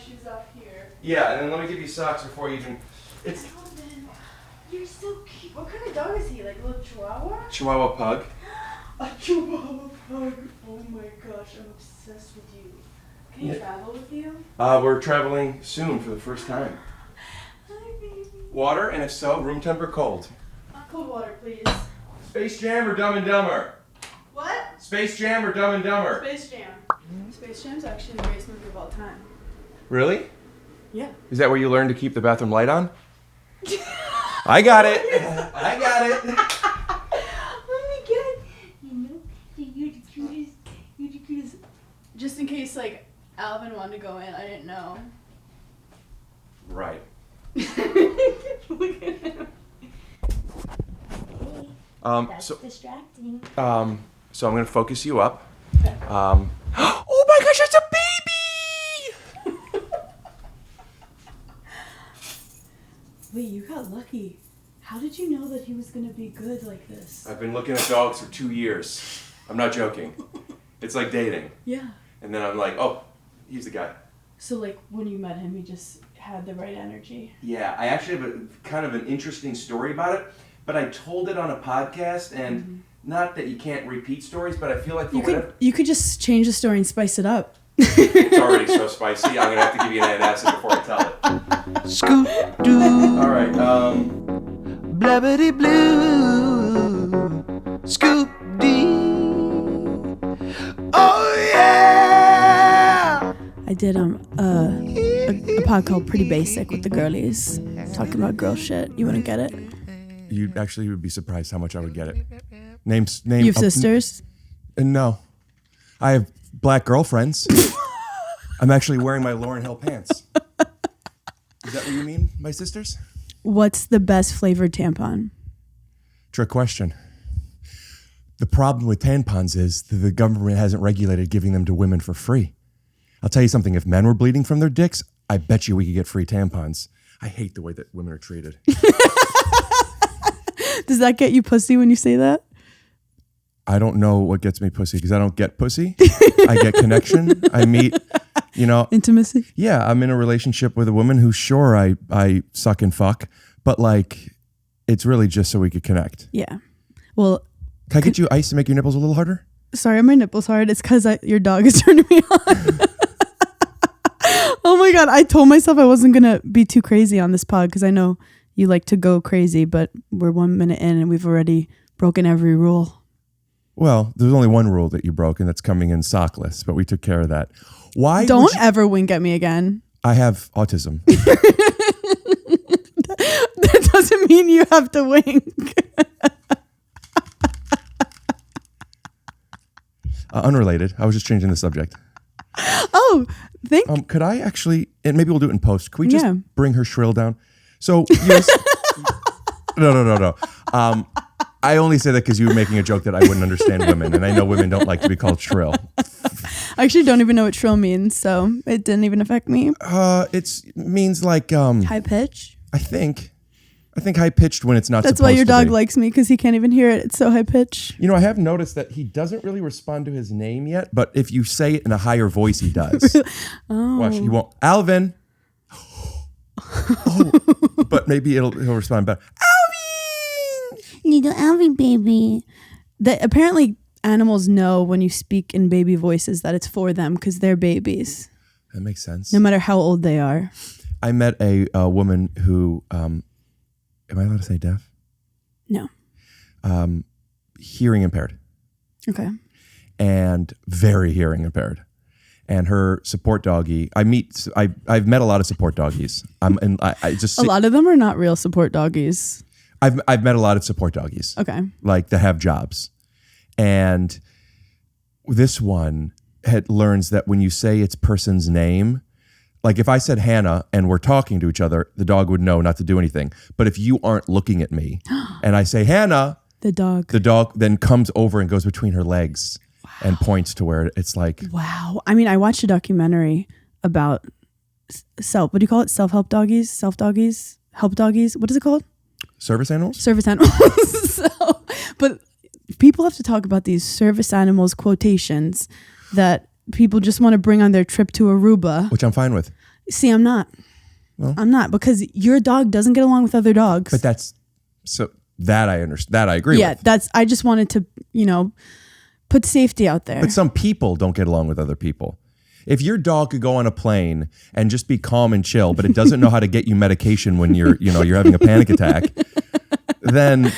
shoes off here. Yeah, and then let me give you socks before you even... It's... Calvin, you're so cute. What kind of dog is he? Like a little chihuahua? Chihuahua pug. A chihuahua pug. Oh my gosh, I'm obsessed with you. Can he travel with you? We're traveling soon for the first time. Hi, baby. Water, and if so, room temp or cold? Cold water, please. Space Jam or Dumb and Dumber? What? Space Jam or Dumb and Dumber? Space Jam. Space Jam's actually the greatest movie of all time. Really? Yeah. Is that where you learned to keep the bathroom light on? I got it. I got it. Oh my god. You know, you're the cutest. You're the cutest. Just in case, like, Alvin wanted to go in, I didn't know. Right. Look at him. That's distracting. So I'm gonna focus you up. Okay. Oh my gosh, it's a baby! Wait, you got lucky. How did you know that he was gonna be good like this? I've been looking at dogs for 2 years. I'm not joking. It's like dating. Yeah. And then I'm like, oh, he's the guy. So, like, when you met him, he just had the right energy. Yeah, I actually have a kind of an interesting story about it, but I told it on a podcast, and not that you can't repeat stories, but I feel like You could just change the story and spice it up. It's already so spicy. I'm gonna have to give you an antacid before I tell it. Scoop doo. All right. Blabbity blue. Scoop dee. Oh yeah. I did a pod called Pretty Basic with the girlies, talking about girl shit. You wouldn't get it? You actually would be surprised how much I would get it. Name. You have sisters? No, I have black girlfriends. I'm actually wearing my Lauryn Hill pants. Is that what you mean, my sisters? What's the best flavored tampon? Trick question. The problem with tampons is that the government hasn't regulated giving them to women for free. I'll tell you something. If men were bleeding from their dicks, I bet you we could get free tampons. I hate the way that women are treated. Does that get you pussy when you say that? I don't know what gets me pussy because I don't get pussy. I get connection. I meet, intimacy. Yeah, I'm in a relationship with a woman who, sure, I suck and fuck, but like, it's really just so we could connect. Yeah. Well, can I get you ice to make your nipples a little harder? Sorry, my nipples hard. It's because your dog is turning me on. Oh my god! I told myself I wasn't gonna be too crazy on this pod because I know you like to go crazy, but we're 1 minute in and we've already broken every rule. Well, there's only one rule that you broke, and that's coming in sockless, but we took care of that. Why? Don't ever wink at me again. I have autism. That doesn't mean you have to wink. Unrelated. I was just changing the subject. Oh, could I actually, and maybe we'll do it in post, could we just bring her shrill down? So, yes. No. I only say that because you were making a joke that I wouldn't understand women, and I know women don't like to be called shrill. I actually don't even know what shrill means, so it didn't even affect me. It means like... high pitch? I think high pitched when it's not supposed to be. That's why your dog likes me, because he can't even hear it. It's so high pitch. I have noticed that he doesn't really respond to his name yet, but if you say it in a higher voice, he does. Oh. Watch, he won't. Alvin. Oh, but maybe he'll respond better. Alvin! Little Alvin baby. Apparently animals know when you speak in baby voices that it's for them because they're babies. That makes sense. No matter how old they are. I met a woman who... am I allowed to say deaf? No. Hearing impaired. Okay. And very hearing impaired. And her support doggy, I've met a lot of support doggies. A lot of them are not real support doggies. I've met a lot of support doggies. Okay. Like that have jobs. And this one learns that when you say its person's name, like if I said Hannah and we're talking to each other, the dog would know not to do anything. But if you aren't looking at me and I say Hannah, the dog then comes over and goes between her legs and points to where it's like. Wow. I mean, I watched a documentary about what do you call it? Self-help doggies? Self-doggies? Help doggies? What is it called? Service animals? Service animals. But people have to talk about these service animals quotations that people just want to bring on their trip to Aruba. Which I'm fine with. See, I'm not. Well. I'm not, because your dog doesn't get along with other dogs. But that's so that I understand. That I agree with. I just wanted to, put safety out there. But some people don't get along with other people. If your dog could go on a plane and just be calm and chill, but it doesn't know how to get you medication when you're having a panic attack, then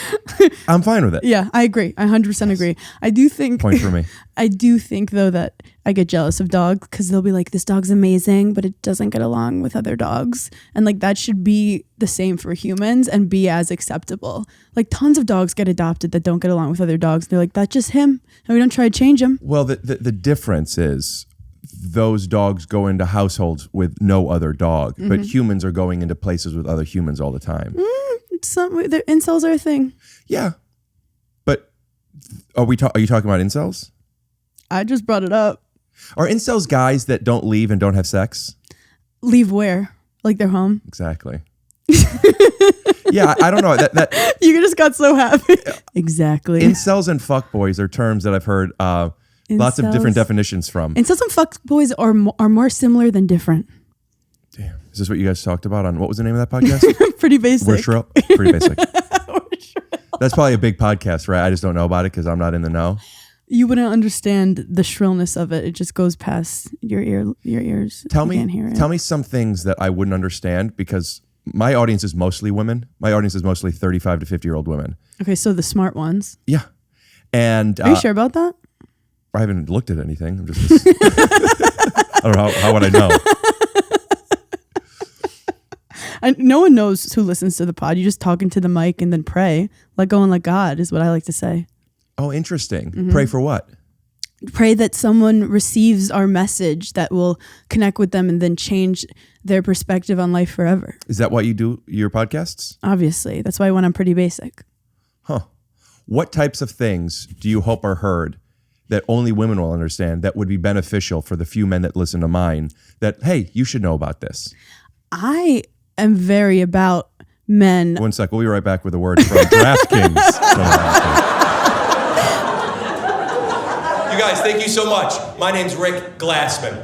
I'm fine with it. Yeah, I agree. I 100% agree. I do think Point for me. I do think though that I get jealous of dogs because they'll be like, this dog's amazing, but it doesn't get along with other dogs. And like that should be the same for humans and be as acceptable. Like tons of dogs get adopted that don't get along with other dogs. They're like, that's just him. And we don't try to change him. Well, the difference is those dogs go into households with no other dog, but humans are going into places with other humans all the time. The incels are a thing. Yeah. But are you talking about incels? I just brought it up. Are incels guys that don't leave and don't have sex? Leave where? Like their home? Exactly. Yeah, I don't know. That You just got so happy. Exactly. Incels and fuckboys are terms that I've heard lots of different definitions from. Incels and fuckboys are more similar than different. Damn. Is this what you guys talked about on, what was the name of that podcast? Pretty basic. We're Shrill? Pretty basic. That's probably a big podcast, right? I just don't know about it because I'm not in the know. You wouldn't understand the shrillness of it. It just goes past your ears. You can't hear it. Tell me some things that I wouldn't understand because my audience is mostly women. My audience is mostly 35 to 50-year-old women. Okay, so the smart ones. Yeah. And are you sure about that? I haven't looked at anything. I'm just I don't know. How would I know? No one knows who listens to the pod. You just talk into the mic and then pray. Let go and let God is what I like to say. Oh, interesting. Pray for what? Pray that someone receives our message that will connect with them and then change their perspective on life forever. Is that why you do your podcasts? Obviously. That's why I went on Pretty Basic. Huh. What types of things do you hope are heard that only women will understand that would be beneficial for the few men that listen to mine that, hey, you should know about this? I am very about men. 1 sec. We'll be right back with a word from DraftKings. You guys, thank you so much. My name's Rick Glassman.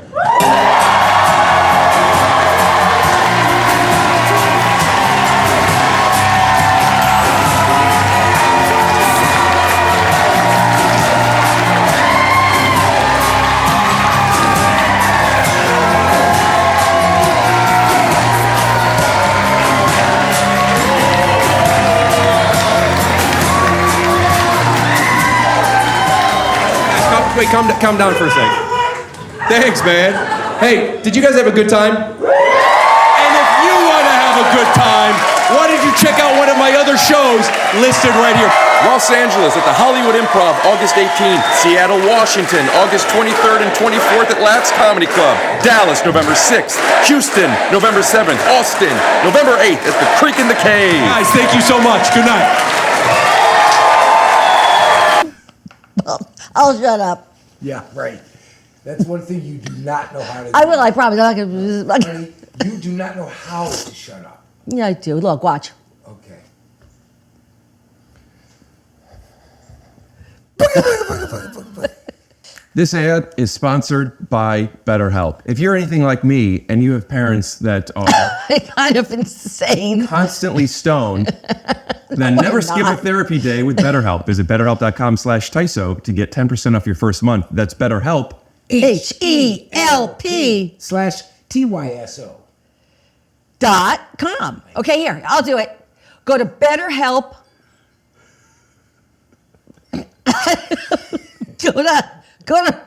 Wait, calm down for a second. Thanks, man. Hey, did you guys have a good time? And if you want to have a good time, why don't you check out one of my other shows listed right here. Los Angeles at the Hollywood Improv, August 18th. Seattle, Washington, August 23rd and 24th at Laughs Comedy Club. Dallas, November 6th. Houston, November 7th. Austin, November 8th at the Creek in the Cave. Guys, thank you so much. Good night. I'll shut up. Yeah, right. That's one thing you do not know how to do. I will, I promise. I'm not gonna. Honey, you do not know how to shut up. Yeah, I do. Look, watch. Okay. This ad is sponsored by BetterHelp. If you're anything like me and you have parents that are Kind of insane. constantly stoned, then never skip a not. therapy day with BetterHelp. Visit BetterHelp.com/TYSO to get 10% off your first month. That's BetterHelp. HELP/TYSO. Okay, here, I'll do it. Go to BetterHelp. Go to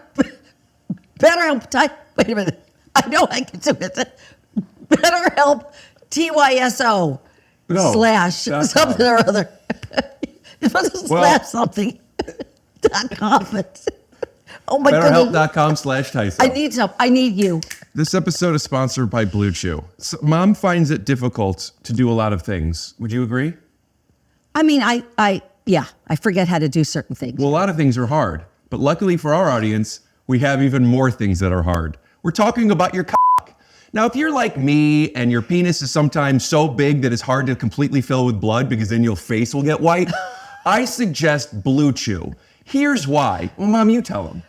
BetterHelp. Wait a minute. I know I can do it. BetterHelp TYSO /something or other. It's /something .com. Oh my goodness. BetterHelp.com/TYSO. I need help. I need you. This episode is sponsored by Blue Chew. So Mom finds it difficult to do a lot of things. Would you agree? I mean, I forget how to do certain things. Well, a lot of things are hard, but luckily for our audience, we have even more things that are hard. We're talking about your cock. Now, if you're like me and your penis is sometimes so big that it's hard to completely fill with blood because then your face will get white, I suggest Blue Chew. Here's why. Well, Mom, you tell them.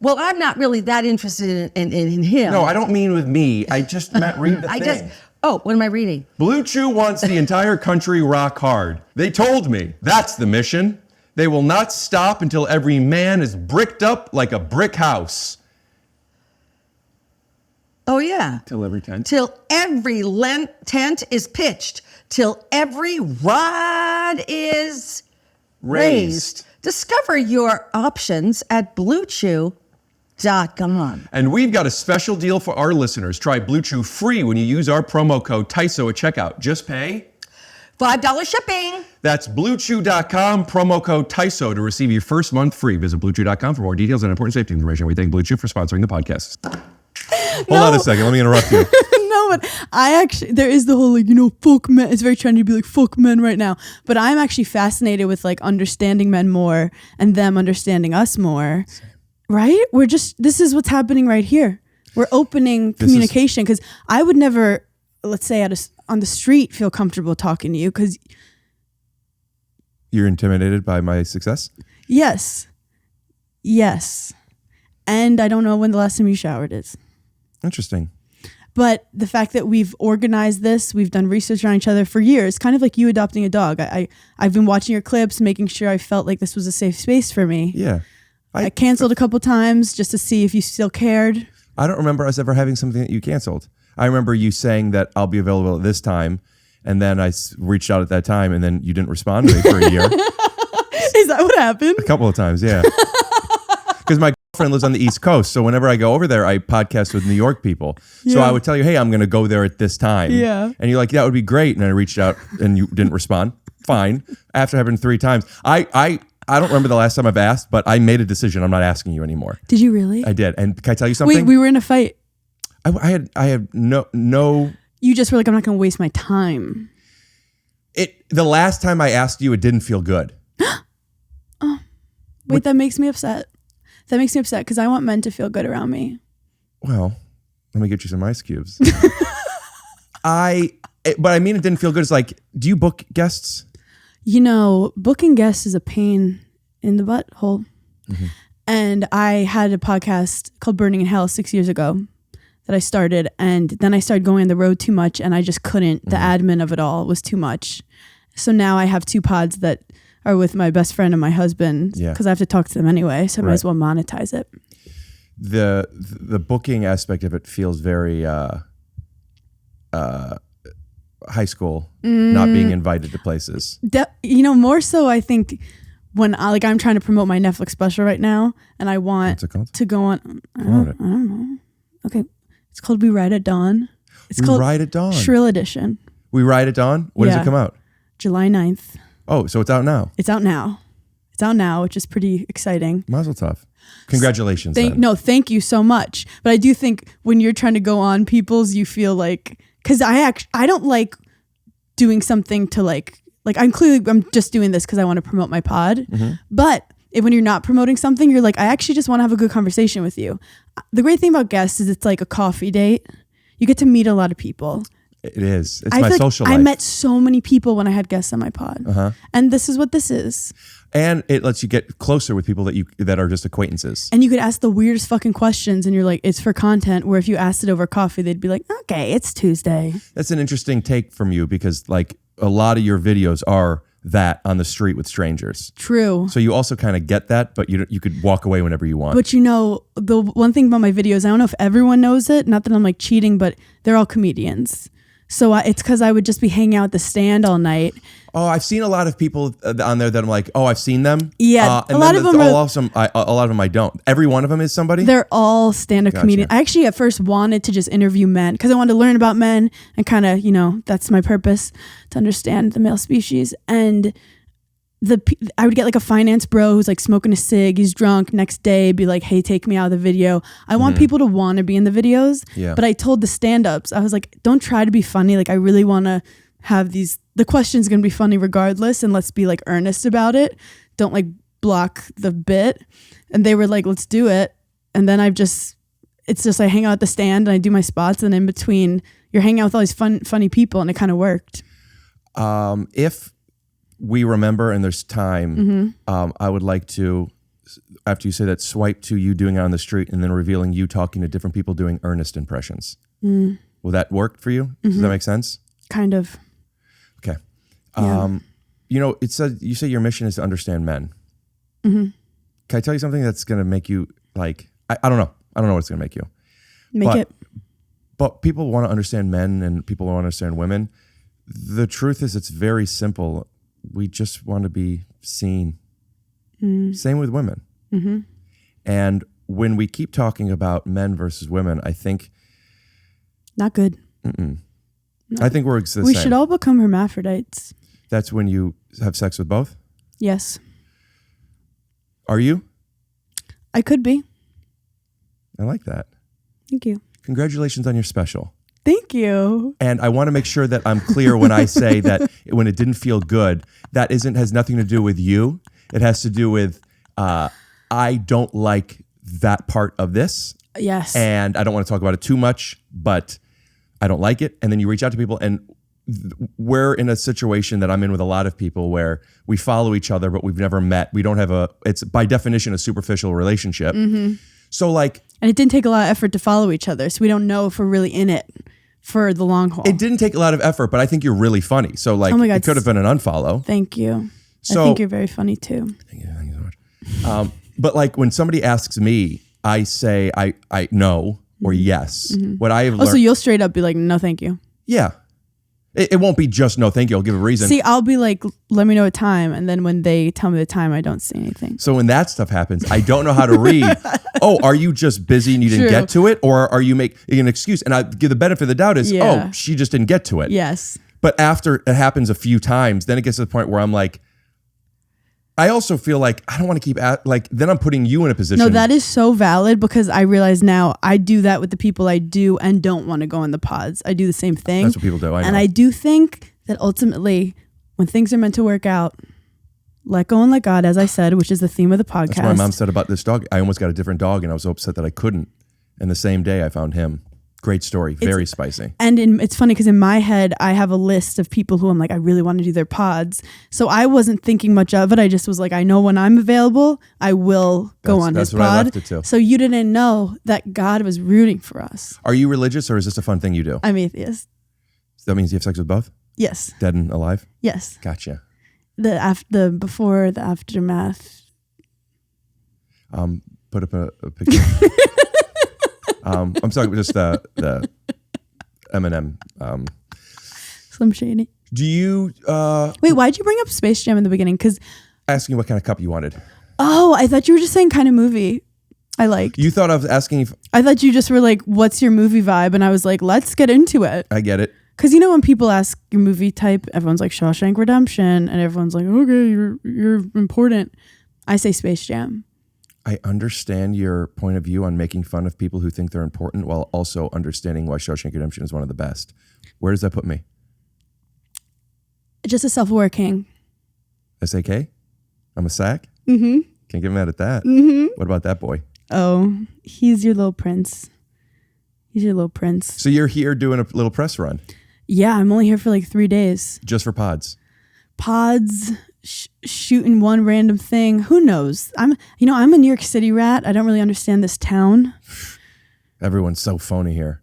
Well, I'm not really that interested in him. No, I don't mean with me. I just meant read the thing. What am I reading? Blue Chew wants the entire country rock hard. They told me that's the mission. They will not stop until every man is bricked up like a brick house. Oh, yeah. Till every tent. Till every tent is pitched. Till every rod is raised. Discover your options at BlueChew.com. And we've got a special deal for our listeners. Try Blue Chew free when you use our promo code TYSO at checkout. Just pay $5 shipping. That's BlueChew.com, promo code TYSO to receive your first month free. Visit BlueChew.com for more details and important safety information. We thank Blue Chew for sponsoring the podcast. Hold on a second. Let me interrupt you. No, but there is the whole, fuck men. It's very trendy to be like, fuck men right now. But I'm actually fascinated with like understanding men more and them understanding us more. Right? This is what's happening right here. We're opening communication because I would never, let's say on the street, feel comfortable talking to you because. You're intimidated by my success? Yes. And I don't know when the last time you showered is. Interesting. But the fact that we've organized this, we've done research on each other for years, kind of like you adopting a dog. I've been watching your clips, making sure I felt like this was a safe space for me. Yeah. I canceled a couple times just to see if you still cared. I don't remember us ever having something that you canceled. I remember you saying that I'll be available at this time, and then I reached out at that time, and then you didn't respond to me for a year. Is that what happened? A couple of times, yeah. Because my girlfriend lives on the East Coast, so whenever I go over there, I podcast with New York people. So I would tell you, hey, I'm going to go there at this time. Yeah. And you're like, that would be great. And I reached out, and you didn't respond. Fine. After having 3 times. I don't remember the last time I've asked, but I made a decision. I'm not asking you anymore. Did you really? I did. And can I tell you something? Wait, we were in a fight. I had no. You just were like, I'm not going to waste my time. The last time I asked you, it didn't feel good. Wait, that makes me upset. That makes me upset because I want men to feel good around me. Well, let me get you some ice cubes. But I mean, it didn't feel good. It's like, do you book guests? Booking guests is a pain in the butthole. Mm-hmm. And I had a podcast called Burning in Hell 6 years ago that I started. And then I started going on the road too much and I just couldn't. The admin of it all was too much. So now I have 2 pods that are with my best friend and my husband because I have to talk to them anyway. So I might as well monetize it. The booking aspect of it feels very high school, not being invited to places. More so I think when I'm trying to promote my Netflix special right now and I want to go on. I don't know. Okay. It's called We Ride at Dawn. It's called Ride at Dawn. Shrill Edition. We Ride at Dawn? When does it come out? July 9th. Oh, so it's out now. It's out now, which is pretty exciting. Mazel tov. Congratulations. Thank you so much. But I do think when you're trying to go on people's, you feel like, because I don't like doing something to I'm just doing this because I want to promote my pod. Mm-hmm. But when you're not promoting something, you're like, I actually just want to have a good conversation with you. The great thing about guests is it's like a coffee date. You get to meet a lot of people. It is. It's my social life. I met so many people when I had guests on my pod. Uh-huh. And this is what this is. And it lets you get closer with people that are just acquaintances. And you could ask the weirdest fucking questions and you're like, it's for content. Where if you asked it over coffee, they'd be like, okay, it's Tuesday. That's an interesting take from you because like a lot of your videos are that on the street with strangers. True. So you also kind of get that, but you could walk away whenever you want. But the one thing about my videos, I don't know if everyone knows it, not that I'm like cheating, but they're all comedians. So it's because I would just be hanging out at the stand all night. Oh, I've seen a lot of people on there that I'm like, oh, I've seen them. Yeah, a lot of them I don't. Every one of them is somebody? They're all stand-up comedians. I actually at first wanted to just interview men because I wanted to learn about men and kind of, that's my purpose, to understand the male species. And I would get like a finance bro who's like smoking a cig, he's drunk, next day be like, hey, take me out of the video. I want people to want to be in the videos. Yeah. But I told the stand-ups, I was like, don't try to be funny. Like I really want to have the question's going to be funny regardless, and let's be like earnest about it. Don't like block the bit. And they were like, let's do it. And then it's just I hang out at the stand and I do my spots, and in between you're hanging out with all these funny people, and it kind of worked. If we remember and there's time, I would like to after you say that, swipe to you doing it on the street and then revealing you talking to different people doing Ernest impressions. Will that work for you? Does that make sense? Kind of. Okay. Yeah. You know, it said you say your mission is to understand men. Can I tell you something that's going to make you like? I don't know. I don't know what it's going to make you. But people want to understand men and people want to understand women. The truth is, it's very simple. We just want to be seen. Same with women. And when we keep talking about men versus women, I think not good. I think we're the same. We should all become hermaphrodites. That's when you have sex with both? Yes. Are you? I could be. I like that. Thank you. Congratulations on your special. Thank you. And I want to make sure that I'm clear when I say that when it didn't feel good, that has nothing to do with you. It has to do with I don't like that part of this. Yes. And I don't want to talk about it too much, but I don't like it. And then you reach out to people, and we're in a situation that I'm in with a lot of people where we follow each other, but we've never met. We don't have it's by definition a superficial relationship. So like, and it didn't take a lot of effort to follow each other. So we don't know if we're really in it for the long haul. It didn't take a lot of effort, but I think you're really funny. So like, oh my God, it could have been an unfollow. Thank you. So, I think you're very funny too. Thank you so much. But like when somebody asks me, I say I no or yes. What I have learned. So you'll straight up be like, no, thank you. Yeah. It won't be just no, thank you. I'll give a reason. See, I'll be like, let me know a time. And then when they tell me the time, I don't say anything. So when that stuff happens, I don't know how to read. Oh, are you just busy and you didn't get to it? Or are you making an excuse? And I give the benefit of the doubt is, oh, she just didn't get to it. Yes. But after it happens a few times, then it gets to the point where I'm like, I also feel like I don't want to keep then I'm putting you in a position. No, that is so valid because I realize now I do that with the people I do and don't want to go in the pods. I do the same thing. That's what people do. I know. And I do think that ultimately when things are meant to work out, let go and let God, as I said, which is the theme of the podcast. That's what my mom said about this dog. I almost got a different dog and I was so upset that I couldn't. And the same day I found him. Great story. Very spicy. And it's funny because in my head, I have a list of people who I'm like, I really want to do their pods. So I wasn't thinking much of it. I just was like, I know when I'm available, I will go on his pod. That's what I left it to. So you didn't know that God was rooting for us. Are you religious or is this a fun thing you do? I'm atheist. That means you have sex with both? Yes. Dead and alive? Yes. Gotcha. The before, the aftermath. Put up a picture. I'm talking just the Eminem. Slim Shady. Do you wait? Why'd you bring up Space Jam in the beginning? Because asking what kind of cup you wanted. Oh, I thought you were just saying kind of movie I liked. You thought I was asking if I thought you just were like, "What's your movie vibe?" And I was like, "Let's get into it." I get it. Because you know when people ask your movie type, everyone's like Shawshank Redemption, and everyone's like, "Okay, you're important." I say Space Jam. I understand your point of view on making fun of people who think they're important while also understanding why Shawshank Redemption is one of the best. Where does that put me? Just a self-aware king. SAK? I'm a sack? Mm-hmm. Can't get mad at that. Mm-hmm. What about that boy? Oh, he's your little prince. He's your little prince. So you're here doing a little press run? Yeah, I'm only here for like 3 days. Just for pods? Pods, shooting one random thing. Who knows? I'm a New York City rat. I don't really understand this town. Everyone's so phony here.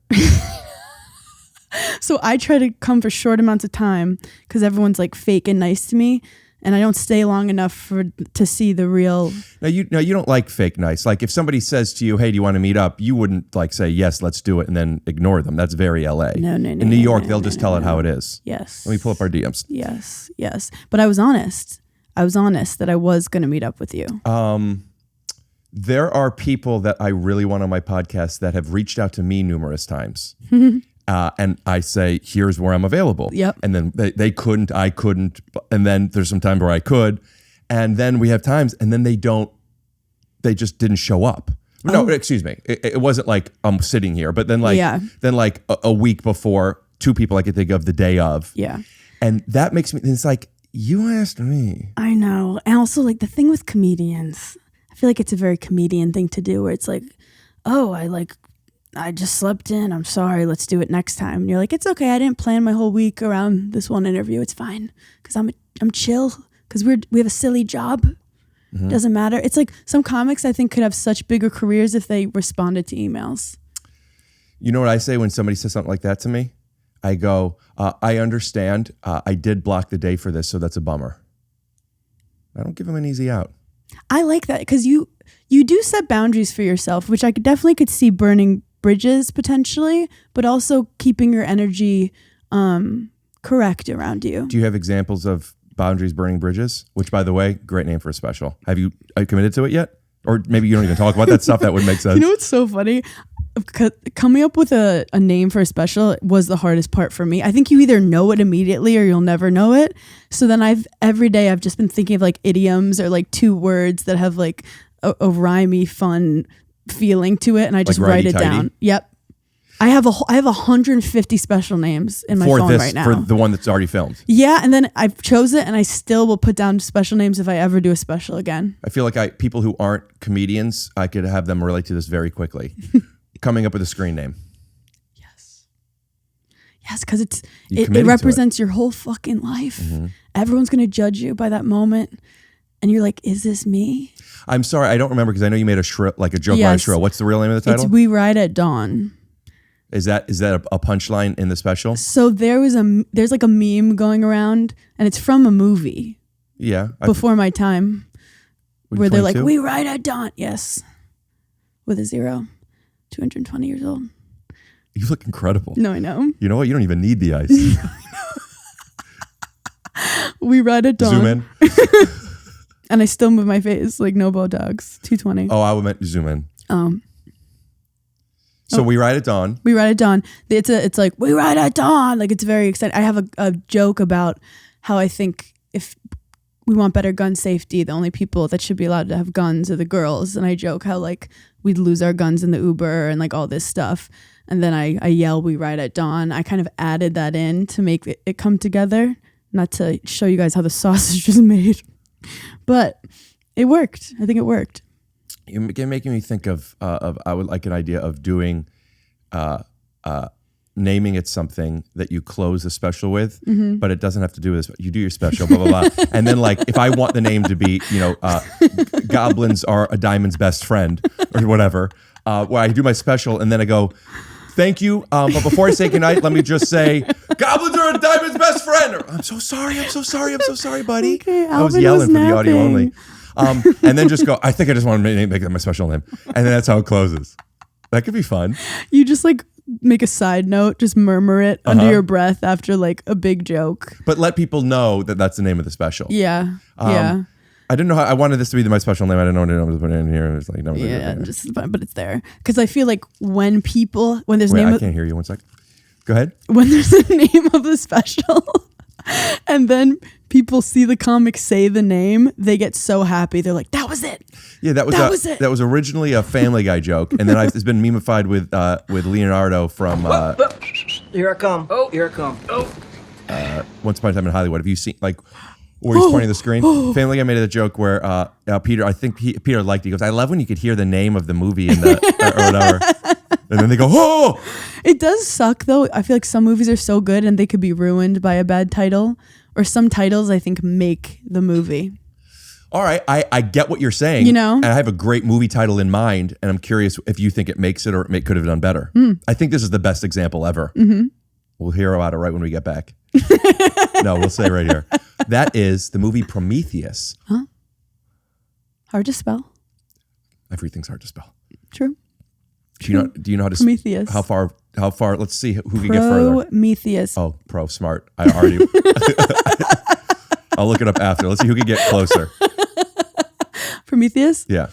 So I try to come for short amounts of time because everyone's like fake and nice to me, and I don't stay long enough to see the real. Now you don't like fake nice. Like if somebody says to you, "Hey, do you want to meet up?" You wouldn't like say, "Yes, let's do it," and then ignore them. That's very LA. No. In New York, they'll just tell it how it is. Yes. Let me pull up our DMs. Yes. But I was honest. That I was going to meet up with you. There are people that I really want on my podcast that have reached out to me numerous times. And I say, here's where I'm available. Yep. And then they couldn't, I couldn't. And then there's some time where I could. And then we have times and then they just didn't show up. Oh. No, excuse me. It wasn't like I'm sitting here, but then a week before, 2 people I could think of the day of. Yeah. And that makes me, it's like, you asked me. I know. And also like the thing with comedians, I feel like it's a very comedian thing to do where it's like, oh, I just slept in. I'm sorry. Let's do it next time. And you're like, it's okay. I didn't plan my whole week around this one interview. It's fine because I'm chill because we have a silly job. Doesn't matter. It's like some comics I think could have such bigger careers if they responded to emails. You know what I say when somebody says something like that to me? I go, I understand. I did block the day for this, so that's a bummer. I don't give them an easy out. I like that because you do set boundaries for yourself, which I definitely could see burning bridges potentially, but also keeping your energy correct around you. Do you have examples of boundaries burning bridges? Which, by the way, great name for a special. Are you committed to it yet? Or maybe you don't even talk about that stuff. That would make sense. You know what's so funny? Coming up with a name for a special was the hardest part for me. I think you either know it immediately or you'll never know it. So then every day I've just been thinking of like idioms or like 2 words that have like a rhymey, fun feeling to it, and I just like write it righty-tighty? down. Yep. I have 150 special names in my phone right now. For the one that's already filmed. Yeah, and then I've chose it, and I still will put down special names if I ever do a special again. I feel like people who aren't comedians, I could have them relate to this very quickly. Coming up with a screen name. Yes, because it committed to represents your whole fucking life. Everyone's gonna judge you by that moment, and you're like, "Is this me?" I'm sorry, I don't remember because I know you made a joke about a shrill. What's the real name of the title? It's We Ride at Dawn. Is that a punchline in the special? So there's like a meme going around, and it's from a movie. Yeah. Before my time, where they're like, 22? "We ride at dawn." Yes, with a 0. 220 years old. You look incredible. No, I know. You know what? You don't even need the ice. We ride at dawn. Zoom in. And I still move my face like no Botox. 220. Oh, I meant zoom in. So we ride at dawn. We ride at dawn. It's like, we ride at dawn. Like, it's very exciting. I have a joke about how I think if we want better gun safety, the only people that should be allowed to have guns are the girls. And I joke how like we'd lose our guns in the Uber and like all this stuff. And then I yell, "We ride at dawn." I kind of added that in to make it come together, not to show you guys how the sausage is made, but it worked. I think it worked. You're making me think of I would like an idea of doing, naming it something that you close a special with, but it doesn't have to do with this. You do your special, blah, blah, blah. And then like, if I want the name to be, goblins are a diamond's best friend or whatever, where I do my special and then I go, "Thank you. But before I say goodnight, let me just say, goblins are a diamond's best friend." Or, I'm so sorry, buddy. Okay, I was Alvin yelling was for the audio napping. only. And then just go, "I think I just want to make that my special name." And then that's how it closes. That could be fun. You just like make a side note, just murmur it under your breath after like a big joke. But let people know that that's the name of the special. Yeah. I didn't know how I wanted this to be my special name. I didn't know what I was putting in here. It was like, no, Just fun, but it's there. Because I feel like when there's Wait, I can't hear you. 1 sec. Go ahead. when there's a name of the special and then people see the comic say the name, they get so happy. They're like, "That was it." Yeah, that was it. That was originally a Family Guy joke, and then it's been memified with Leonardo from Here I come. Oh, here I come. Oh. Once Upon a Time in Hollywood. Have you seen like where he's pointing the screen? Family Guy made a joke where Peter, I think Peter liked it. He goes, "I love when you could hear the name of the movie in the or whatever." And then they go, "Oh!" It does suck though. I feel like some movies are so good and they could be ruined by a bad title. Or some titles I think make the movie. All right, I get what you're saying. And I have a great movie title in mind, and I'm curious if you think it makes it or it could have done better. I think this is the best example ever. We'll hear about it right when we get back. No, we'll say right here. That is the movie Prometheus. Huh? Hard to spell. Everything's hard to spell. True. Do you know how to Prometheus. How far? Let's see who can get further. Prometheus. Oh, smart. I already. I'll look it up after. Let's see who can get closer. Prometheus? Yeah.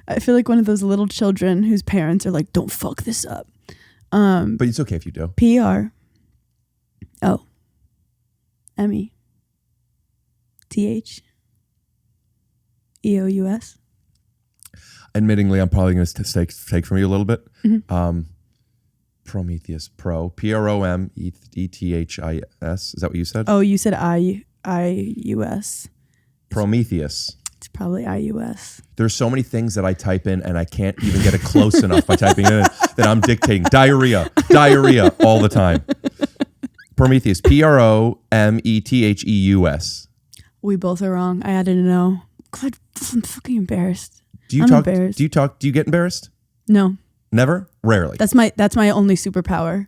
I feel like one of those little children whose parents are like, "Don't fuck this up." But it's okay if you do. PROMETHEUS. Admittingly, I'm probably going to take from you a little bit. Prometheus. Promethis. Is that what you said? Oh, you said IUS. Prometheus. It's probably IUS. There's so many things that I type in and I can't even get it close enough by typing it in that I'm dictating. Diarrhea all the time. Prometheus. PROMETHEUS. We both are wrong. I added an O. God, I'm fucking embarrassed. Do you I'm talk? embarrassed. Do you get embarrassed? No. Never? Rarely. That's my only superpower.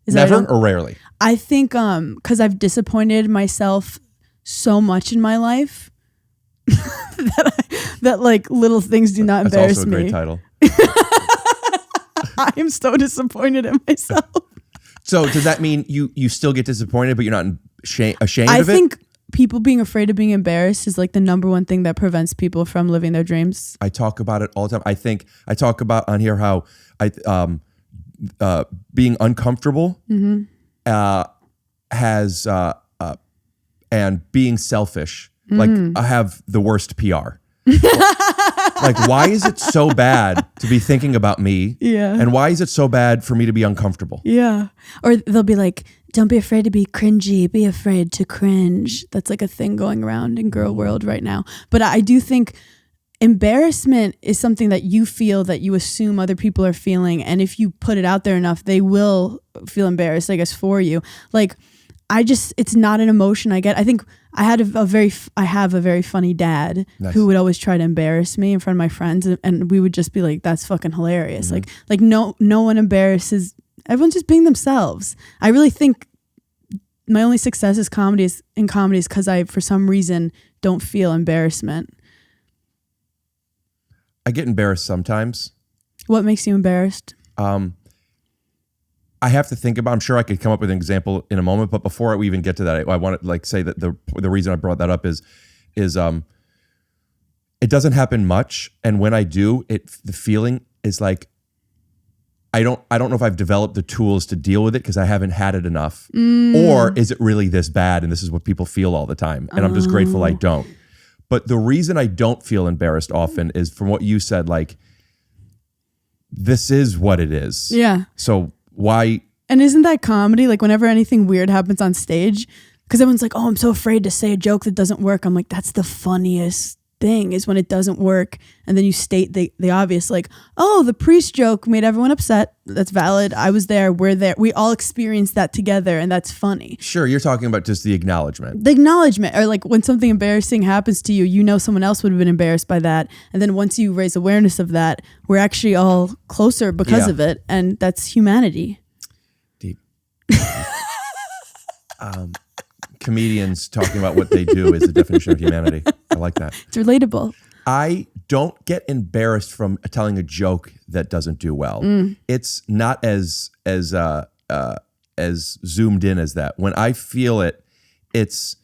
Is that I Never don't- or rarely? I think because I've disappointed myself so much in my life that like little things do not That's embarrass also a great me. title. I am so disappointed in myself. So does that mean you still get disappointed, but you're not ashamed I of it? think people being afraid of being embarrassed is like the number one thing that prevents people from living their dreams. I talk about it all the time. I think I talk about on here how being uncomfortable has and being selfish. Like I have the worst PR. Like, why is it so bad to be thinking about me? Yeah. And why is it so bad for me to be uncomfortable? Yeah. Or they'll be like, don't be afraid to be cringy. Be afraid to cringe. That's like a thing going around in girl world right now. But I do think embarrassment is something that you feel that you assume other people are feeling. And if you put it out there enough, they will feel embarrassed, I guess, for you. Like, it's not an emotion I get. I think I have a very funny dad who would always try to embarrass me in front of my friends, and we would just be like, "That's fucking hilarious!" Like no one embarrasses. Everyone's just being themselves. I really think my only success is comedy because I, for some reason, don't feel embarrassment. I get embarrassed sometimes. What makes you embarrassed? I have to think about. I'm sure I could come up with an example in a moment, but before we even get to that, I want to like say that the reason I brought that up is it doesn't happen much, and when I do, the feeling is like I don't know if I've developed the tools to deal with it because I haven't had it enough, or is it really this bad and this is what people feel all the time, and I'm just grateful I don't. But the reason I don't feel embarrassed often is from what you said, like this is what it is. Yeah. So. Why? And isn't that comedy? Like whenever anything weird happens on stage, because everyone's like, "Oh, I'm so afraid to say a joke that doesn't work." I'm like, that's the funniest thing is when it doesn't work, and then you state the obvious, like, "Oh, the priest joke made everyone upset. That's valid. I was there. We're there. We all experienced that together, and that's funny." Sure, you're talking about just the acknowledgement. The acknowledgement, or like when something embarrassing happens to you, you know someone else would have been embarrassed by that, and then once you raise awareness of that, we're actually all closer because of it, and that's humanity. Deep. Comedians talking about what they do is the definition of humanity. I like that. It's relatable. I don't get embarrassed from telling a joke that doesn't do well. It's not as zoomed in as that. When I feel it, it's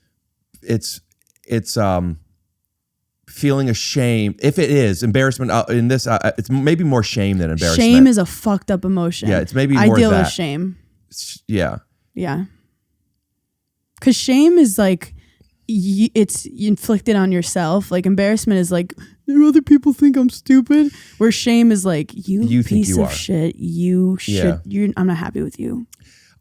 feeling ashamed. If it is embarrassment in this, it's maybe more shame than embarrassment. Shame is a fucked up emotion. Yeah, it's maybe more I deal that. with shame. Yeah. Yeah. Because shame is like, it's inflicted on yourself. Like embarrassment is like, other people think I'm stupid. Where shame is like, you piece of shit. You should. I'm not happy with you.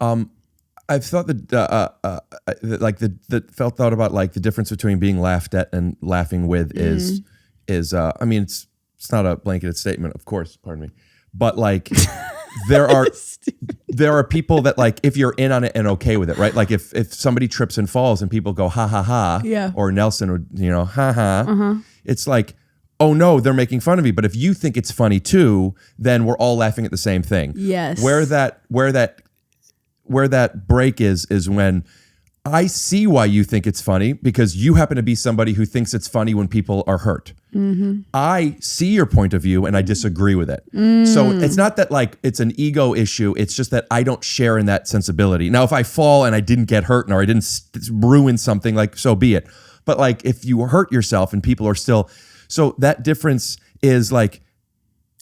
I've thought thought about like the difference between being laughed at and laughing with is I mean it's not a blanketed statement, of course, pardon me, but like there are people that like if you're in on it and okay with it, right? Like if somebody trips and falls and people go ha ha ha, or Nelson would ha ha, it's like, oh no, they're making fun of me. But if you think it's funny too, then we're all laughing at the same thing. Yes. Where that break is when I see why you think it's funny because you happen to be somebody who thinks it's funny when people are hurt. I see your point of view and I disagree with it. So it's not that like it's an ego issue. It's just that I don't share in that sensibility. Now, if I fall and I didn't get hurt or I didn't ruin something, like so be it. But like if you hurt yourself and people are still, so that difference is like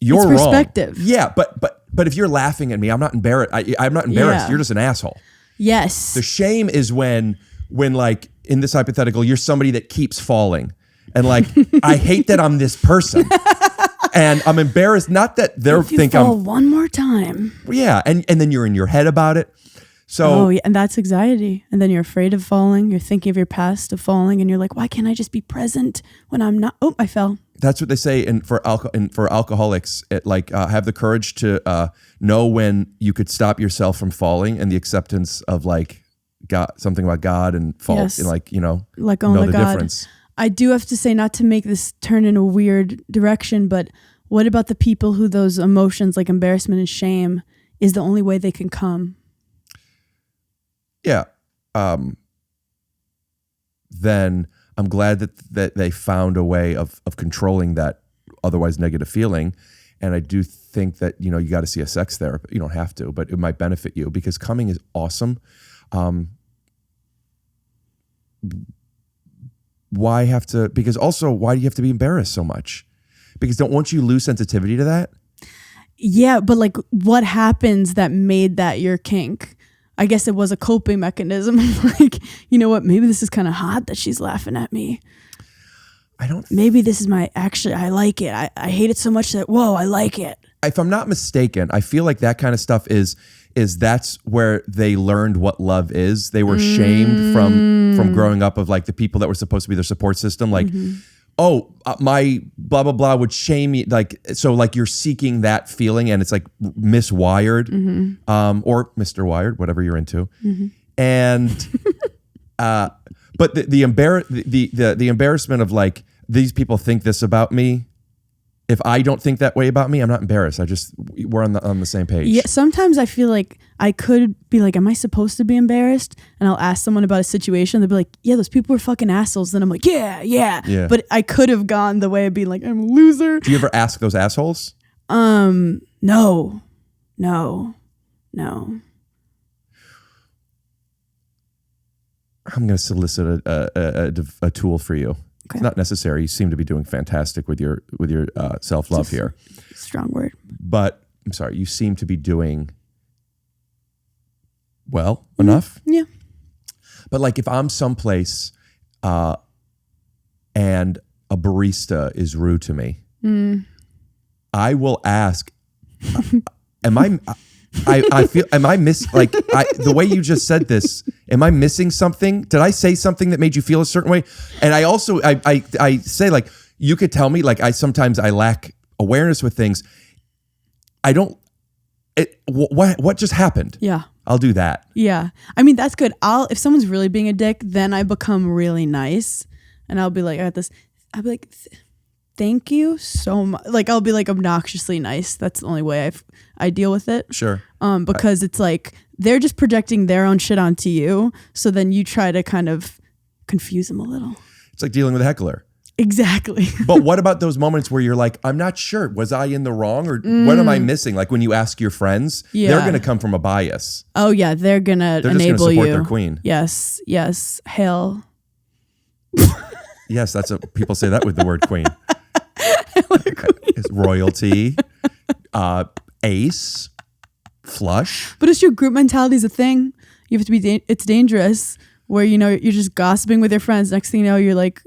you're wrong. Perspective. Yeah, but if you're laughing at me, I'm not embarrassed. I'm not embarrassed. Yeah. You're just an asshole. Yes. The shame is when like in this hypothetical, you're somebody that keeps falling. And like, I hate that I'm this person. And I'm embarrassed, not that they're think I'm one more time. Yeah. And then you're in your head about it. So and that's anxiety. And then you're afraid of falling. You're thinking of your past of falling and you're like, why can't I just be present when I'm not? Oh, I fell. That's what they say for alcoholics. Have the courage to know when you could stop yourself from falling, and the acceptance of like God, something about God and fault, and like let go know of the God. difference. I do have to say, not to make this turn in a weird direction, but what about the people who those emotions like embarrassment and shame is the only way they can come? Yeah. Then I'm glad that they found a way of controlling that otherwise negative feeling. And I do think that, you got to see a sex therapist. You don't have to, but it might benefit you because coming is awesome. Why do you have to be embarrassed so much? Because won't you lose sensitivity to that? Yeah, but like what happens that made that your kink? I guess it was a coping mechanism. Like, you know what? Maybe this is kind of hot that she's laughing at me. Maybe this is I like it. I hate it so much that, whoa, I like it. If I'm not mistaken, I feel like that kind of stuff is that's where they learned what love is. They were shamed from growing up of like the people that were supposed to be their support system. Like, my blah, blah, blah would shame me. Like, so like you're seeking that feeling and it's like miswired or Mr. Wired, whatever you're into. And, but the embarrassment of like, these people think this about me. If I don't think that way about me, I'm not embarrassed. We're on the same page. Yeah. Sometimes I feel like I could be like, am I supposed to be embarrassed? And I'll ask someone about a situation. They'll be like, yeah, those people were fucking assholes. Then I'm like, yeah. But I could have gone the way of being like, I'm a loser. Do you ever ask those assholes? No. I'm going to solicit a tool for you. Okay. It's not necessary. You seem to be doing fantastic with your self-love here. Strong word. But I'm sorry, you seem to be doing well enough. Yeah. But like if I'm someplace and a barista is rude to me, I will ask, the way you just said this, am I missing something? Did I say something that made you feel a certain way? And I also, I say like, you could tell me like, sometimes I lack awareness with things. What just happened? Yeah. I'll do that. Yeah. I mean, that's good. If someone's really being a dick, then I become really nice and I'll be like, I'll be like, thank you so much. Like I'll be like obnoxiously nice. That's the only way I deal with it. Sure. Because it's like they're just projecting their own shit onto you. So then you try to kind of confuse them a little. It's like dealing with a heckler. Exactly. But what about those moments where you're like, I'm not sure. Was I in the wrong or what am I missing? Like when you ask your friends, they're going to come from a bias. Oh yeah. They're going to enable you. Just gonna support their queen. Yes. Yes. Hail. Yes. That's what people say that with the word queen. It's royalty, ace, flush. But it's your group mentality is a thing. You have to be, it's dangerous where, you're just gossiping with your friends. Next thing you know, you're like,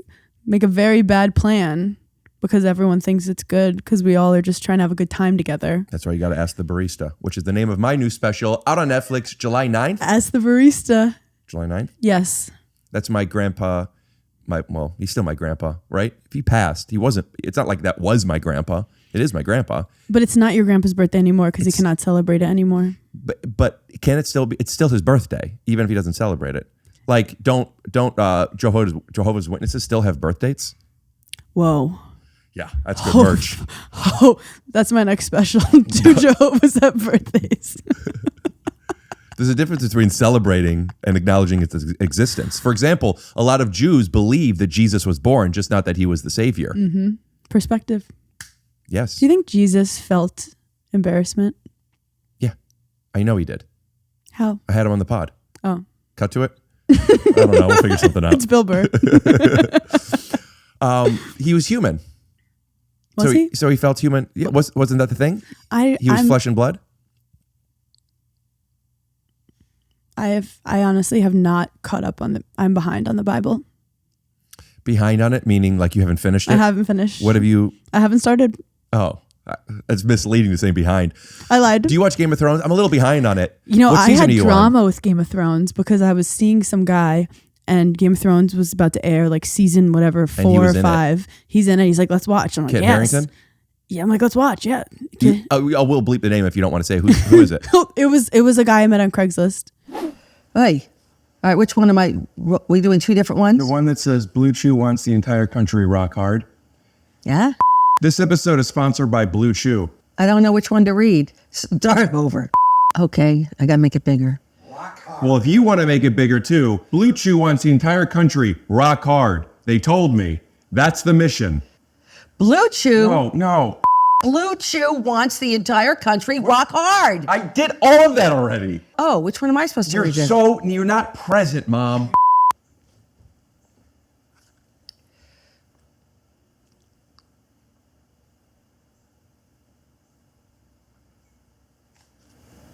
make a very bad plan because everyone thinks it's good because we all are just trying to have a good time together. That's why you got to Ask the Barista, which is the name of my new special out on Netflix, July 9th. Ask the Barista. July 9th? Yes. That's my grandpa. He's still my grandpa, right? If he passed, it's not like that was my grandpa. It is my grandpa. But it's not your grandpa's birthday anymore because he cannot celebrate it anymore. But can it still be? It's still his birthday, even if he doesn't celebrate it. Like, don't Jehovah's Witnesses still have birth dates? Whoa. Yeah, that's good merch. Oh, that's my next special. Do Jehovah's have birthdays? There's a difference between celebrating and acknowledging its existence. For example, a lot of Jews believe that Jesus was born, just not that he was the savior. Mm-hmm. Perspective. Yes. Do you think Jesus felt embarrassment? Yeah, I know he did. How? I had him on the pod. Oh. Cut to it? I don't know. We'll figure something out. It's Bill Burr. He was human. Was he? So he felt human. Yeah, wasn't that the thing? He was flesh and blood? I honestly have not caught up on I'm behind on the Bible. Behind on it, meaning like you haven't finished it? I haven't finished. What have you? I haven't started. Oh, it's misleading to say behind. I lied. Do you watch Game of Thrones? I'm a little behind on it. What I had drama with Game of Thrones because I was seeing some guy and Game of Thrones was about to air like season whatever, 4 or 5. He's in it. He's like, let's watch. I'm like, Kit yes. Harington? Yeah, I'm like, let's watch. Yeah. I will bleep the name if you don't want to say who is it. It was a guy I met on Craigslist. Hey, All right, which one am I? We doing two different ones? The one that says Blue Chew wants the entire country rock hard. Yeah? This episode is sponsored by Blue Chew. I don't know which one to read. Start over. Okay, I gotta make it bigger. Well, if you want to make it bigger too, Blue Chew wants the entire country rock hard. They told me. That's the mission. Blue Chew? No. Blue Chew wants the entire country rock hard. I did all of that already. Oh, which one am I supposed to read? You're not present, Mom.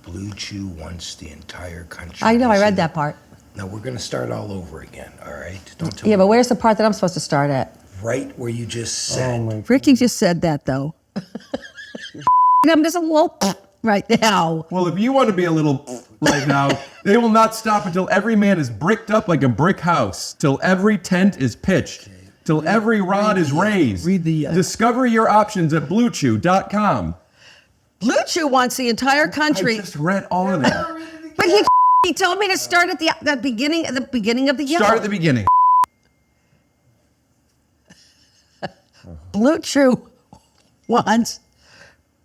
Blue Chew wants the entire country. I know, I read that part. Now we're gonna start all over again, all right? Don't tell Yeah, me. but where's the part that I'm supposed to start at? Right where you just said. Ricky just said that, though. I'm just a little right now. Well, if you want to be a little right now, they will not stop until every man is bricked up like a brick house, till every tent is pitched, till every rod is raised. Discover your options at BlueChew.com. Blue Chew wants the entire country. I just read all of that. But he told me to start at the beginning of the yellow. Start at the beginning. Blue Chew wants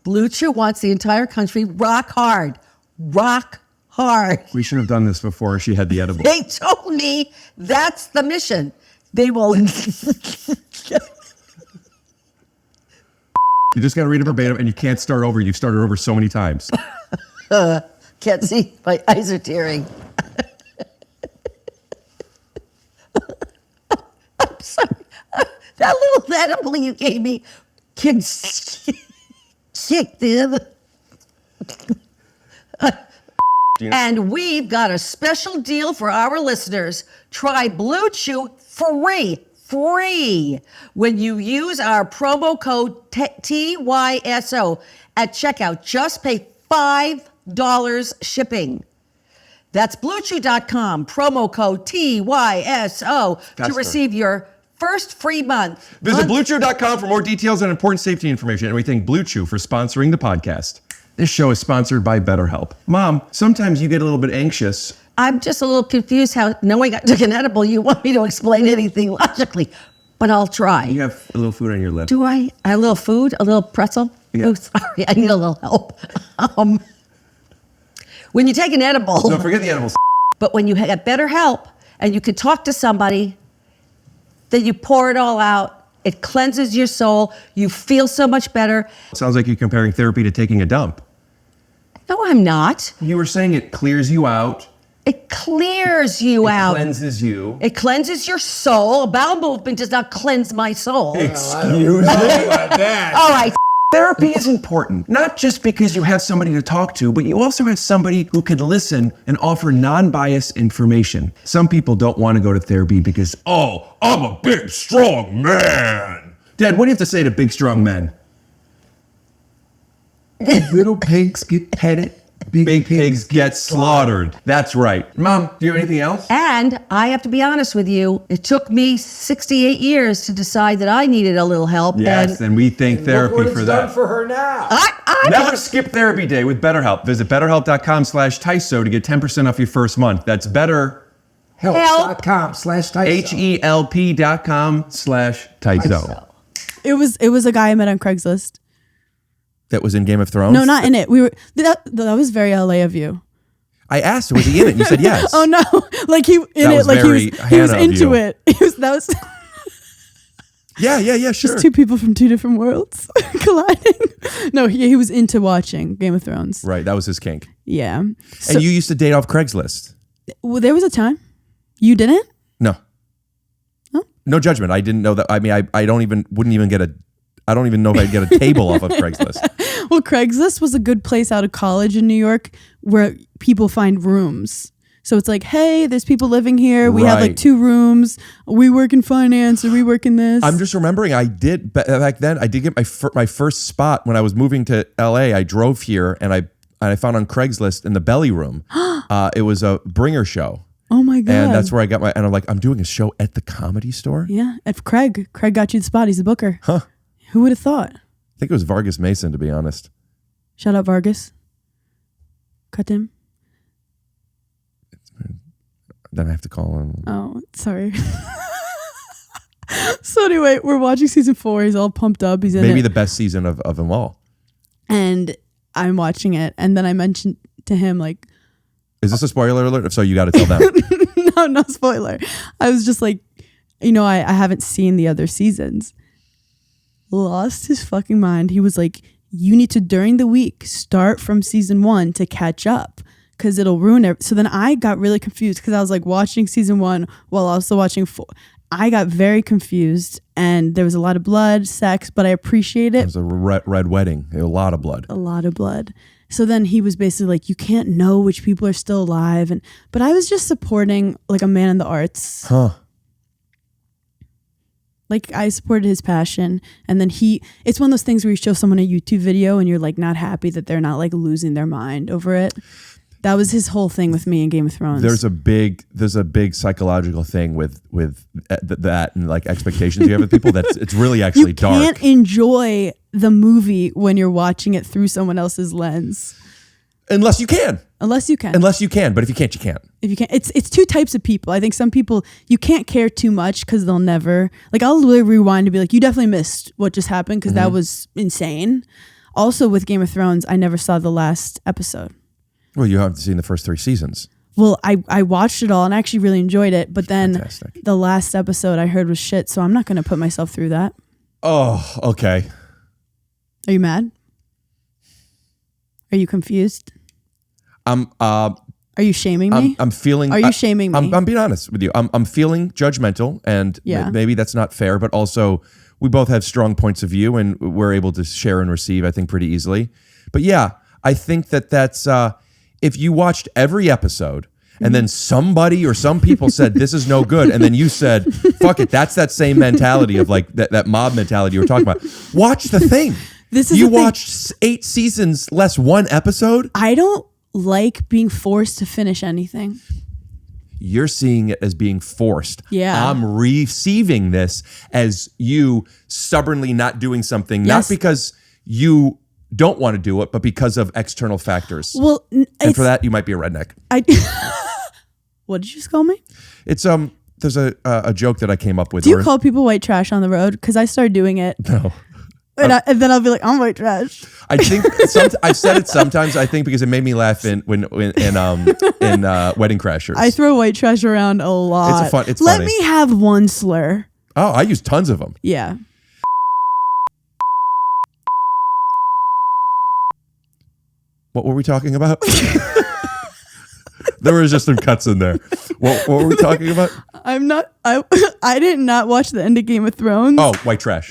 the entire country rock hard. Rock hard. We should have done this before she had the edible. They told me that's the mission. They will. You just got to read it verbatim, and you can't start over. You've started over so many times. Can't see. My eyes are tearing. I'm sorry. That little edible you gave me kicked in. And we've got a special deal for our listeners. Try Blue Chew free when you use our promo code TYSO at checkout. Just pay $5 shipping. That's BlueChew.com, promo code TYSO to receive your first free month. Visit BlueChew.com for more details and important safety information. And we thank Blue Chew for sponsoring the podcast. This show is sponsored by BetterHelp. Mom, sometimes you get a little bit anxious. I'm just a little confused how knowing I took an edible, you want me to explain anything logically, but I'll try. You have a little food on your lip. Do I? A little food? A little pretzel? Yeah. Oh, sorry. I need a little help. When you take an edible, So forget the edibles. but when you get better help and you can talk to somebody, then you pour it all out. It cleanses your soul. You feel so much better. Sounds like you're comparing therapy to taking a dump. No, I'm not. You were saying it clears you out. It clears you out. Cleanses you. It cleanses your soul. A bowel movement does not cleanse my soul. I don't know about that. All right. Therapy is important, not just because you have somebody to talk to, but you also have somebody who can listen and offer non-biased information. Some people don't want to go to therapy because, oh, I'm a big, strong man. Dad, what do you have to say to big, strong men? Little pigs get petted. Big pigs get slaughtered. That's right. Mom, do you have anything else? And I have to be honest with you, it took me 68 years to decide that I needed a little help. Yes, and we thank Look therapy what it's for done that. for her now. Never skip therapy day with BetterHelp. Visit BetterHelp.com/TYSO to get 10% off your first month. That's Help.com/Tyson. HELP.com/TYSO. It was a guy I met on Craigslist. That was in Game of Thrones? No, not in it. That was very LA of you. I asked, was he in it? You said yes. Oh no, like he in That it, was like very he was Hannah of into you. it. That was Yeah, sure. just two people from two different worlds colliding. No, he was into watching Game of Thrones. Right, that was his kink. Yeah. So, And you used to date off Craigslist? well, there was a time you didn't. No. Huh? No judgment. I didn't know that. I mean, I don't even know if I'd get a table off of Craigslist. Well, Craigslist was a good place out of college in New York where people find rooms. So it's like, hey, there's people living here. We have like Right. 2 rooms. We work in finance or we work in this. I'm just remembering I did back then. I did get my first spot when I was moving to LA. I drove here and I found on Craigslist in the belly room. It was a bringer show. Oh my God. And that's where I got and I'm like, I'm doing a show at the Comedy Store. Yeah. If Craig got you the spot. He's a booker. Huh. Who would have thought? I think it was Vargas Mason, to be honest. Shout out Vargas. Cut him. Then I have to call him. Oh, sorry. So anyway, we're watching season 4. He's all pumped up. He's in Maybe it. the best season of them all. And I'm watching it. And then I mentioned to him, like, is this a spoiler alert? If so, you got to tell them. no spoiler. I was just like, I haven't seen the other seasons. Lost his fucking mind. He was like, you need to, during the week, start from season 1 to catch up because it'll ruin it. So then I got really confused because I was like watching season 1 while also watching 4. I got very confused and there was a lot of blood, sex, but I appreciate it. It was a red wedding. A lot of blood. A lot of blood. So then he was basically like, you can't know which people are still alive. But I was just supporting like a man in the arts. Huh. Like I supported his passion. And then it's one of those things where you show someone a YouTube video and you're like not happy that they're not like losing their mind over it. That was his whole thing with me in Game of Thrones. There's a big psychological thing with that and like expectations you have with people. It's really actually dark. You can't enjoy the movie when you're watching it through someone else's lens. Unless you can. But if you can't, you can't. If you can't, it's two types of people. I think some people you can't care too much because they'll never like. I'll literally rewind to be like, you definitely missed what just happened because that was insane. Also with Game of Thrones, I never saw the last episode. Well, you haven't seen the first 3 seasons. Well, I watched it all and I actually really enjoyed it. But then Fantastic. The last episode I heard was shit. So I'm not going to put myself through that. Oh, okay. Are you mad? Are you confused? Are you shaming me? I'm feeling. Are you shaming me? I'm being honest with you. I'm feeling judgmental, and maybe that's not fair. But also, we both have strong points of view, and we're able to share and receive, I think, pretty easily. But yeah, I think that's if you watched every episode. And then somebody or some people said, this is no good. And then you said, fuck it. That's that same mentality of like that mob mentality you were talking about. Watch the thing. You watched 8 seasons less 1 episode. I don't like being forced to finish anything. You're seeing it as being forced. Yeah. I'm receiving this as you stubbornly not doing something, not because you don't want to do it, but because of external factors. Well, and for that, you might be a redneck. What did you just call me? It's there's a joke that I came up with. Do you call people white trash on the road? Because I started doing it. No. And then I'll be like, I'm white trash. I think I've said it sometimes. I think because it made me laugh in Wedding Crashers. I throw white trash around a lot. It's Let funny. me have one slur. Oh, I use tons of them. Yeah. What were we talking about? There was just some cuts in there. What were we talking about? I did not watch the end of Game of Thrones. Oh, white trash.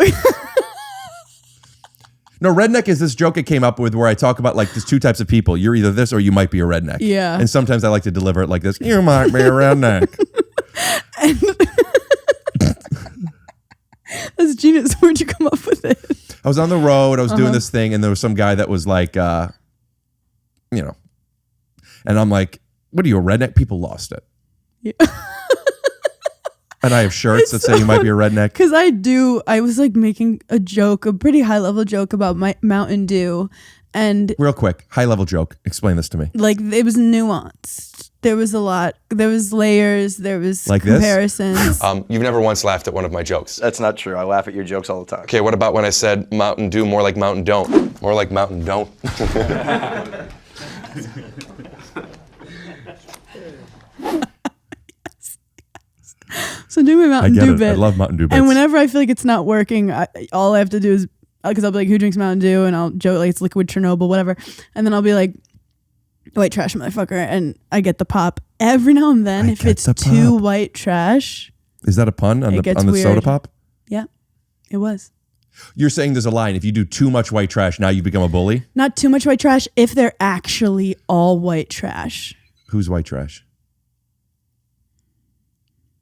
No, redneck is this joke I came up with where I talk about like there's 2 types of people. You're either this or you might be a redneck. Yeah. And sometimes I like to deliver it like this. You might be a redneck. That's genius. Where'd you come up with it? I was on the road. I was doing this thing and there was some guy that was like, and I'm like, what are you, a redneck? People lost it. Yeah. And I have shirts that say you might be a redneck. Because I was like making a joke, a pretty high level joke about my Mountain Dew. And real quick, high level joke. Explain this to me. Like it was nuanced. There was a lot. There was layers. There was like comparisons. You've never once laughed at one of my jokes. That's not true. I laugh at your jokes all the time. Okay, what about when I said Mountain Dew more like Mountain Don't? More like Mountain Don't. So do my Mountain Dew bit. I love Mountain Dew bits. And whenever I feel like it's not working, all I have to do is, because I'll be like, who drinks Mountain Dew? And I'll joke like it's liquid Chernobyl, whatever. And then I'll be like, white trash motherfucker. And I get the pop. Every now and then, if it's too white trash. Is that a pun on the soda pop? Yeah, it was. You're saying there's a line. If you do too much white trash, now you become a bully? Not too much white trash if they're actually all white trash. Who's white trash?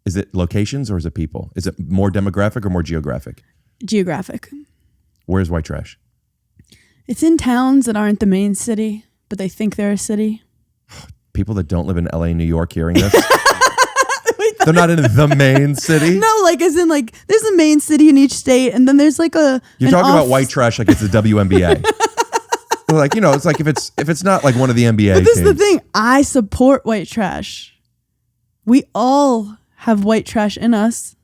Is it locations or is it people? Is it more demographic or more geographic? Geographic. Where's white trash? It's in towns that aren't the main city, but they think they're a city. People that don't live in LA, New York hearing this? They're not in the main city? No, like as in like there's a main city in each state and then there's like a... You're talking about white trash like it's the WNBA. Like, it's like if it's not like one of the NBA But this teams. is the thing. I support white trash. We all have white trash in us.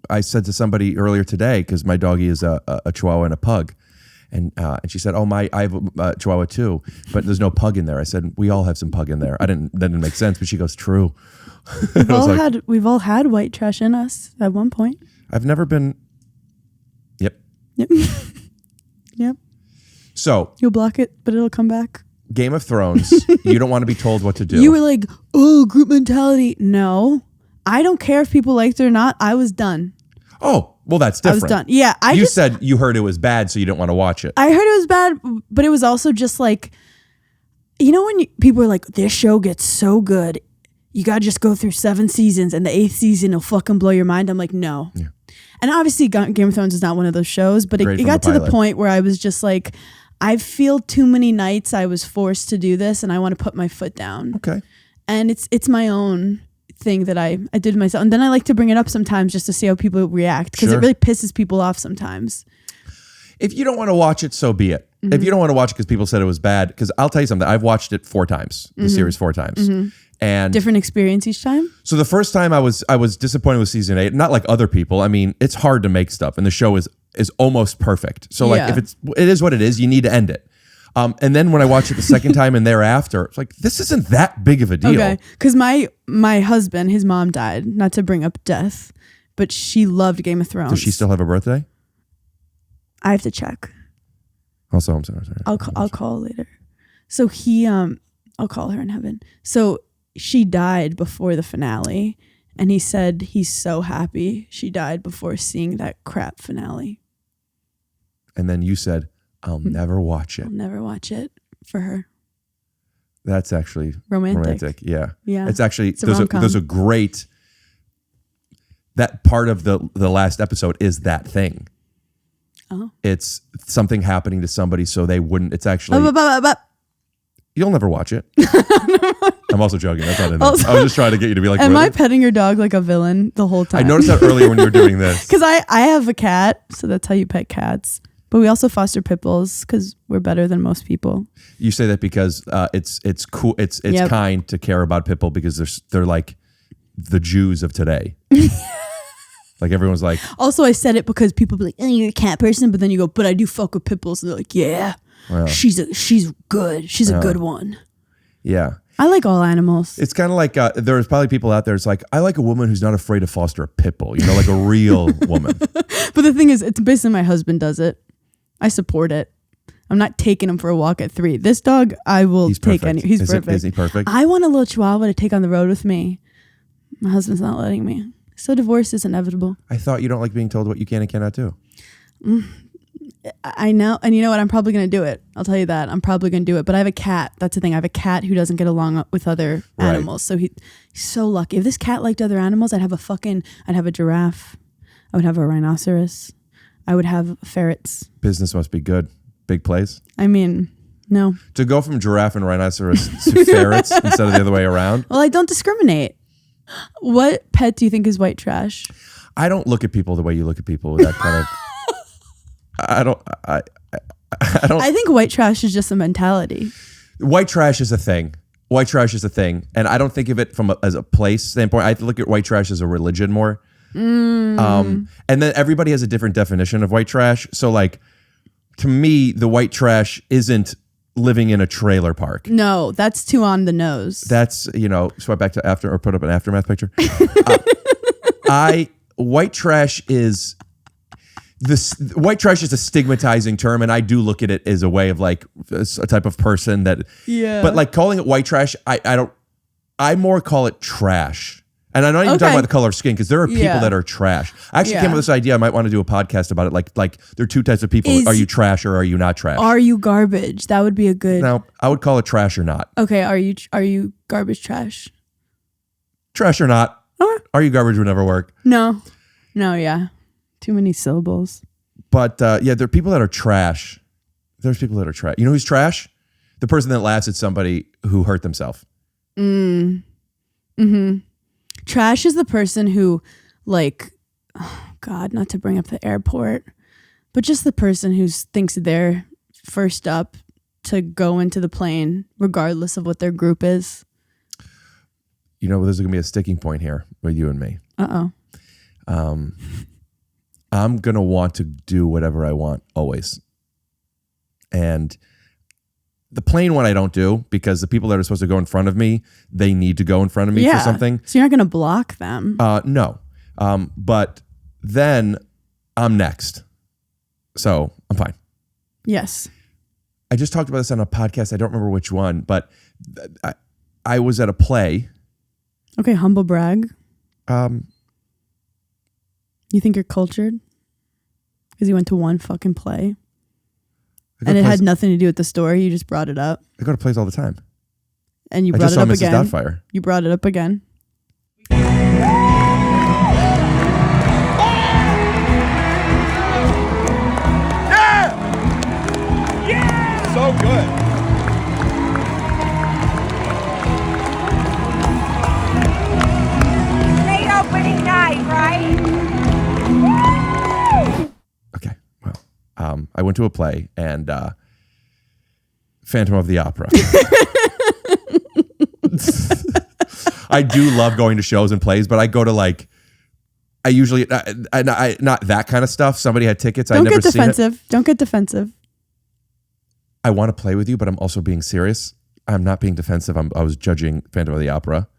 I said to somebody earlier today, because my doggie is a Chihuahua and a pug, and she said, "Oh, I have a Chihuahua too, but there's no pug in there." I said, "We all have some pug in there." That didn't make sense, but she goes, "True." We've all had white trash in us at one point. I've never been. Yep. Yep. So You'll block it, but it'll come back. Game of Thrones. You don't want to be told what to do. You were like, "Oh, group mentality." No, I don't care if people liked it or not. I was done. Oh, well, that's different. I was done. Yeah, you said you heard it was bad, so you didn't want to watch it. I heard it was bad, but it was also just like, when people are like, "This show gets so good, you gotta just go through 7 seasons, and the 8th season will fucking blow your mind." I'm like, no. Yeah. And obviously, Game of Thrones is not one of those shows, but it got to the point where I was just like, I feel too many nights I was forced to do this, and I want to put my foot down. Okay. And it's my own thing that I did myself, and then I like to bring it up sometimes just to see how people react, because it really pisses people off sometimes. If you don't want to watch it, so be it. Mm-hmm. If you don't want to watch it because people said it was bad, because I'll tell you something, I've watched it 4 times, the series 4 times. And different experience each time. So the first time I was disappointed with season 8, not like other people. I mean, it's hard to make stuff, and the show is almost perfect. So like, if it is what it is, you need to end it. And then when I watched it the second time and thereafter, it's like, this isn't that big of a deal. Okay, because my husband, his mom died. Not to bring up death, but she loved Game of Thrones. Does she still have a birthday? I have to check. Also, I'm sorry. I'll call later. So I'll call her in heaven. So she died before the finale, and he said he's so happy she died before seeing that crap finale. And then you said, I'll never watch it. I'll never watch it for her. That's actually romantic. Yeah. Yeah. It's actually, rom-com. there's a great, that part of the last episode is that thing. Oh. It's something happening to somebody so they wouldn't, it's actually, you'll never watch it. I'm also joking. That's not in there. I was just trying to get you to be like, am really? I petting your dog like a villain the whole time? I noticed that earlier when you were doing this. Because I have a cat, so that's how you pet cats. But we also foster pit bulls because we're better than most people. You say that because it's cool. It's kind to care about pit bull because they're like the Jews of today. Like everyone's like. Also, I said it because people be like, "Oh, you're a cat person," but then you go, "But I do fuck with pit bulls," and they're like, "Yeah, she's good. She's a good one." Yeah. I like all animals. It's kind of like there's probably people out there. It's like, I like a woman who's not afraid to foster a pit bull. Like a real woman. But the thing is, it's basically my husband does it. I support it. I'm not taking him for a walk at 3. This dog, I will take any. He's perfect. Is he perfect? I want a little Chihuahua to take on the road with me. My husband's not letting me. So divorce is inevitable. I thought you don't like being told what you can and cannot do. I know. And you know what? I'm probably going to do it. I'll tell you that. I'm probably going to do it. But I have a cat. That's the thing. I have a cat who doesn't get along with other animals. So he's so lucky. If this cat liked other animals, I'd have a giraffe. I would have a rhinoceros. I would have ferrets. Business must be good. Big place. I mean, no. To go from giraffe and rhinoceros to ferrets instead of the other way around. Well, I don't discriminate. What pet do you think is white trash? I don't look at people the way you look at people with that kind of. I don't. I think white trash is just a mentality. White trash is a thing. White trash is a thing, and I don't think of it as a place standpoint. I look at white trash as a religion more. And then everybody has a different definition of white trash. So, like, to me, the white trash isn't living in a trailer park. No, that's too on the nose. That's, swipe back to after or put up an aftermath picture. White trash is white trash is a stigmatizing term, and I do look at it as a way of like a type of person that. Yeah. But like calling it white trash, I more call it trash. And I'm not even talking about the color of skin, because there are people that are trash. I actually came up with this idea. I might want to do a podcast about it. Like there are 2 types of people. Are you trash or are you not trash? Are you garbage? That would be a good. Now, I would call it trash or not. Okay, are you garbage trash? Trash or not? Are you garbage would never work. No, yeah. Too many syllables. But there are people that are trash. There's people that are trash. You know who's trash? The person that laughs at somebody who hurt themselves. Trash is the person who, like, oh God, not to bring up the airport, but just the person who thinks they're first up to go into the plane, regardless of what their group is. you know, there's going to be a sticking point here with you and me. I'm going to want to do whatever I want always. And the plane one I don't do because the people that are supposed to go in front of me, they need to go in front of me for something. So you're not going to block them. No. But then I'm next. So I'm fine. Yes. I just talked about this on a podcast. I don't remember which one, but I was at a play. Okay, humble brag. You think you're cultured? Because you went to one fucking play. And it had nothing to do with the story. You just brought it up. I go to plays all the time. And you brought it up Mrs. again. Doubtfire. You brought it up again. So good. Great opening night, right? Okay. Well, I went to a play and Phantom of the Opera. I do love going to shows and plays, but I go to like, I usually, I not that kind of stuff. Somebody had tickets. Don't get defensive. Don't get defensive. I want to play with you, but I'm also being serious. I'm not being defensive. I was judging Phantom of the Opera.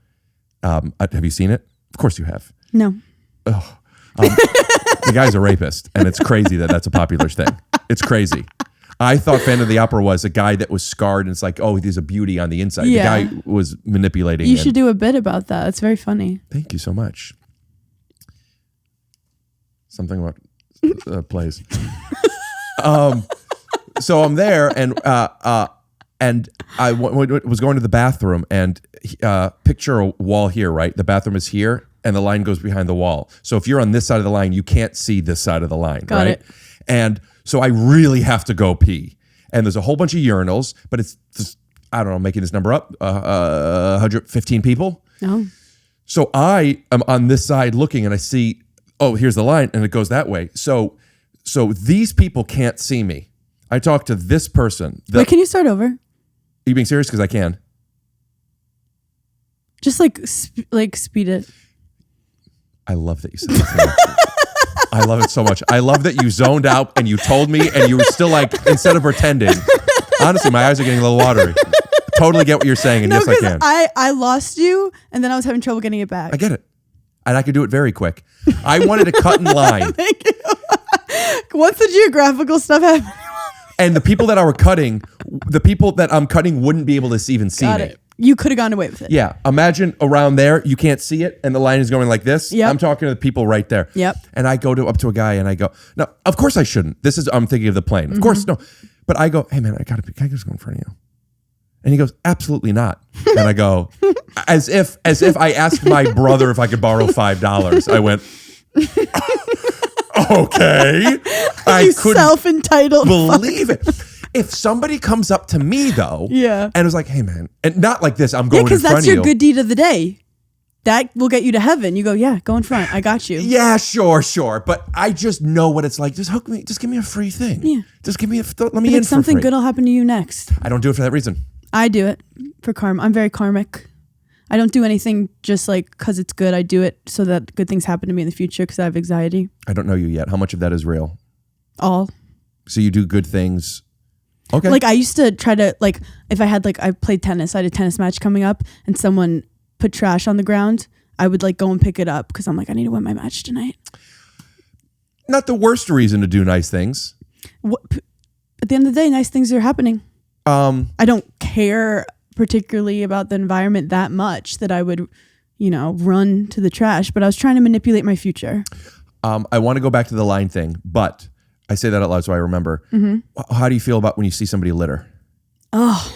Have you seen it? Of course you have. No. The guy's a rapist, and it's crazy that that's a popular thing. It's crazy. I thought Phantom of the Opera was a guy that was scarred, and it's like, oh, there's a beauty on the inside. Yeah. The guy was manipulating. You should do a bit about that. It's very funny. Thank you so much. Something about plays. So I'm there, and I was going to the bathroom, and picture a wall here, right? The bathroom is here, and the line goes behind the wall. So if you're on this side of the line, you can't see this side of the line, Got right? it. And so I really have to go pee, and there's a whole bunch of urinals, but it's just, I don't know, making this number up, 115 people. No. So I am on this side looking, and I see, oh, here's the line, and it goes that way. So these people can't see me. I talked to this person. Wait, can you start over? Are you being serious? Because I can. Just like speed it. I love that you said that. I love it so much. I love that you zoned out and you told me and you were still like, instead of pretending. Honestly, my eyes are getting a little watery. Totally get what you're saying, and yes, I can. I lost you, and then I was having trouble getting it back. I get it. And I could do it very quick. I wanted to cut in line. Thank you. Once the geographical stuff happened. And the people that I'm cutting wouldn't be able to even see Got me. it. You could have gone away with it. Yeah. Imagine around there, you can't see it, and the line is going like this. Yep. I'm talking to the people right there. Yep. And I go up to a guy and I go, no, of course I shouldn't. I'm thinking of the plane. Of course, no. But I go, hey man, can I just go in front of you? And he goes, absolutely not. And I go, as if I asked my brother if I could borrow $5. I went, okay. I couldn't self-entitled believe it. If somebody comes up to me though, and was like, hey man, and not like this, I'm going in front of you. because that's your good deed of the day. That will get you to heaven. You go, yeah, go in front. I got you. Yeah, sure. But I just know what it's like. Just hook me. Just give me a free thing. Yeah. Just give me let me in for something free. good will happen to you next. I don't do it for that reason. I do it for karma. I'm very karmic. I don't do anything just like because it's good. I do it so that good things happen to me in the future because I have anxiety. I don't know you yet. How much of that is real? All. So you do good things. Okay. Like I used to try to like if I had I played tennis. I had a tennis match coming up and someone put trash on the ground. I would like go and pick it up because I'm like, I need to win my match tonight. Not the worst reason to do nice things. At the end of the day, nice things are happening. I don't care particularly about the environment that much that I would, run to the trash, but I was trying to manipulate my future. I want to go back to the line thing, but I say that out loud so I remember. Mm-hmm. How do you feel about when you see somebody litter? Oh,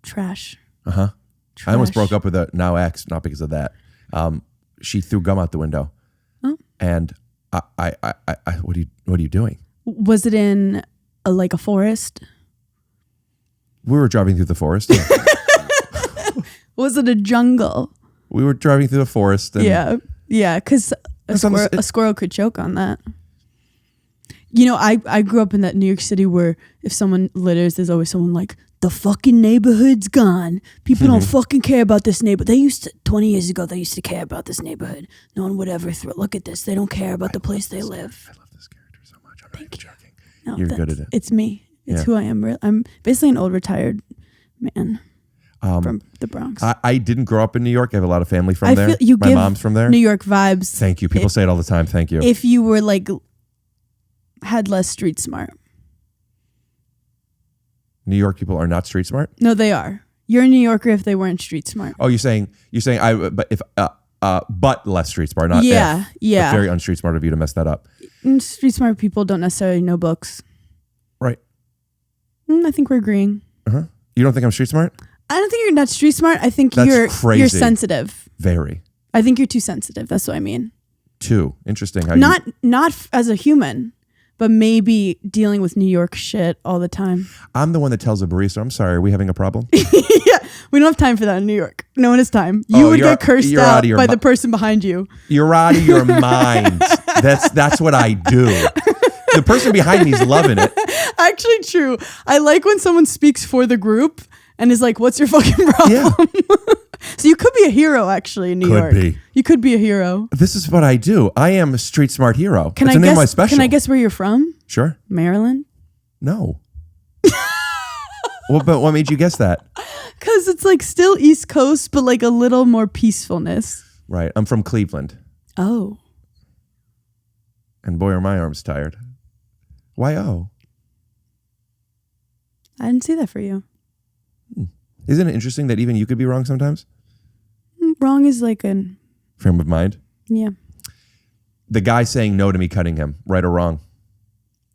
trash. Uh-huh. I almost broke up with a now ex, not because of that. She threw gum out the window. Oh. And I what are you doing? Was it in a forest? We were driving through the forest. Was it a jungle? We were driving through the forest. And yeah, because a squirrel could choke on that. I grew up in that New York City where if someone litters, there's always someone like, the fucking neighborhood's gone. People don't fucking care about this neighborhood. They used to, 20 years ago, they used to care about this neighborhood. No one would ever look at this. They don't care about the place they live. I love this character so much. I'm not even joking. No, You're good at it. It's me. It's who I am. I'm basically an old retired man from the Bronx. I didn't grow up in New York. I have a lot of family from there. My give mom's from there. New York vibes. Thank you. People say it all the time. Thank you. If you were like, had less street smart. New York people are not street smart? No, they are. You're a New Yorker if they weren't street smart. Oh, you're saying but less street smart, not yeah, if. yeah. That's very unstreet smart of you to mess that up. Street smart people don't necessarily know books. Right. I think we're agreeing. You don't think I'm street smart? I don't think you're not street smart. I think That's crazy. You're sensitive. Very. I think you're too sensitive. That's what I mean. Too interesting. How Not as a human, but maybe dealing with New York shit all the time. I'm the one that tells a barista, I'm sorry, are we having a problem? Yeah, we don't have time for that in New York. No one has time. You would get cursed out by the person behind you. You're out of your mind. That's what I do. The person behind me is loving it. Actually, true. I like when someone speaks for the group and is like, "What's your fucking problem?" Yeah. So you could be a hero, actually, in New York. Could be. You could be a hero. This is what I do. I am a street smart hero. Can That's I the name guess? of my special. Can I guess where you're from? Sure. Maryland. No. But what made you guess that? Because it's like still East Coast, but like a little more peacefulness. Right. I'm from Cleveland. Oh. And boy, are my arms tired. Why, oh? I didn't see that for you. Isn't it interesting that even you could be wrong sometimes? Wrong is like an... Frame of mind? Yeah. The guy saying no to me cutting him, right or wrong?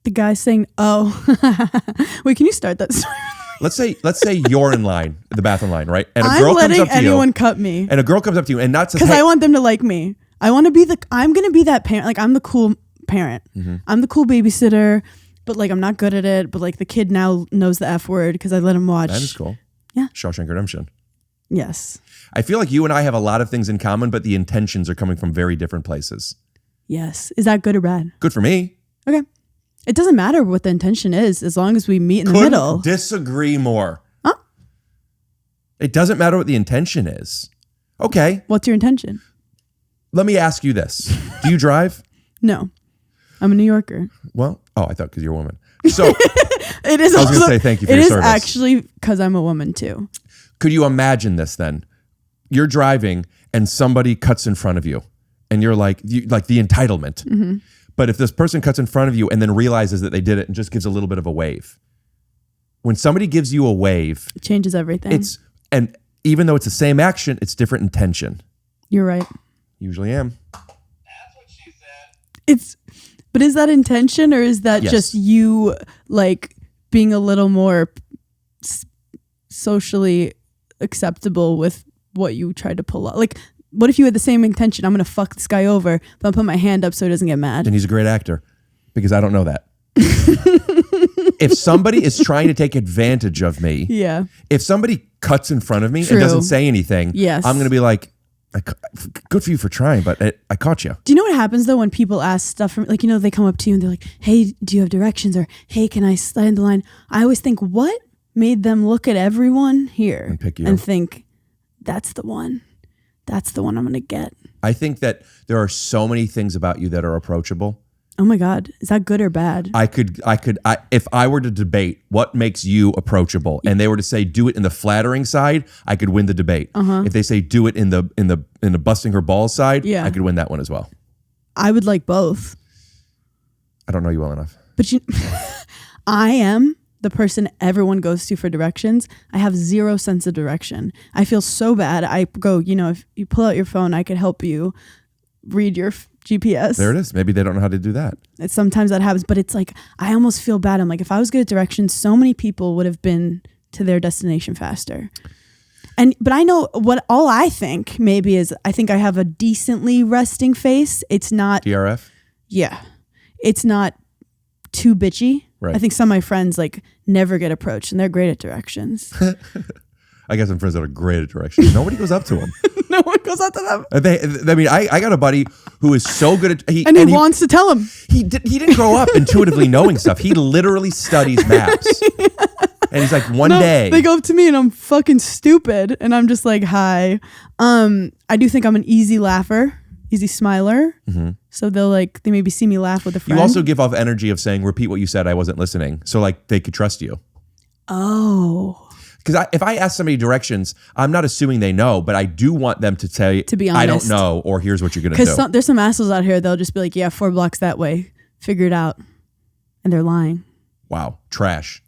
The guy saying, oh. Wait, can you start that story? Let's say you're in line, the bathroom line, right? And a I'm girl comes letting up to anyone you. cut me. And a girl comes up to you and not says, Because hey, I want them to like me. I'm going to be that parent. Like, I'm the cool parent. Mm-hmm. I'm the cool babysitter, but like, I'm not good at it. But like, the kid now knows the F word because I let him watch. that is cool. Yeah. Shawshank Redemption. Yes. I feel like you and I have a lot of things in common, but the intentions are coming from very different places. Yes. Is that good or bad? Good for me. Okay. It doesn't matter what the intention is as long as we meet in the middle. Disagree more. Huh? It doesn't matter what the intention is. Okay. What's your intention? Let me ask you this. Do you drive? No. I'm a New Yorker. Well, I thought because you're a woman. So It is. I was going to say thank you for your service. It is actually because I'm a woman too. Could you imagine this then? You're driving and somebody cuts in front of you and you're like the entitlement. Mm-hmm. But if this person cuts in front of you and then realizes that they did it and just gives a little bit of a wave. When somebody gives you a wave, It changes everything. and even though it's the same action, it's different intention. You're right. Usually am. But is that intention or is that Yes. just you like being a little more socially acceptable with what you tried to pull off? Like, what if you had the same intention? I'm going to fuck this guy over, but I'll put my hand up so he doesn't get mad. And he's a great actor because I don't know that. If somebody is trying to take advantage of me, Yeah. if somebody cuts in front of me True. and doesn't say anything, Yes. I'm going to be like, good for you for trying, but I caught you. Do you know what happens though when people ask stuff from, like, they come up to you and they're like, hey, do you have directions? Or, hey, can I slide in the line? I always think, what made them look at everyone here And pick you. and think, that's the one. That's the one I'm going to get. I think that there are so many things about you that are approachable. Oh my God. Is that good or bad? If I were to debate what makes you approachable and they were to say, do it in the flattering side, I could win the debate. If they say do it in the busting her balls side, Yeah. I could win that one as well. I would like both. I don't know you well enough. But I am the person everyone goes to for directions. I have zero sense of direction. I feel so bad. I go, if you pull out your phone, I could help you read your GPS. There it is. Maybe they don't know how to do that. Sometimes that happens, but it's like, I almost feel bad. I'm like, if I was good at directions, so many people would have been to their destination faster. But I know all I think maybe is, I think I have a decently resting face. It's not, DRF? yeah, it's not too bitchy. Right. I think some of my friends like never get approached and they're great at directions. I got some friends that are great at directions. Nobody goes up to them. No one goes out to them. I got a buddy who is so good at He wants to tell them. He didn't grow up intuitively knowing stuff. He literally studies maps. And he's like, one No, day. they go up to me and I'm fucking stupid. And I'm just like, hi. I do think I'm an easy laugher, easy smiler. So they maybe see me laugh with a friend. You also give off energy of saying, repeat what you said, I wasn't listening. So like they could trust you. Oh. Because if I ask somebody directions, I'm not assuming they know, but I do want them to tell you, To be I don't honest. know, or here's what you're going to do. Because there's some assholes out here, they'll just be like, yeah, 4 blocks that way. Figure it out. And they're lying. Wow. Trash.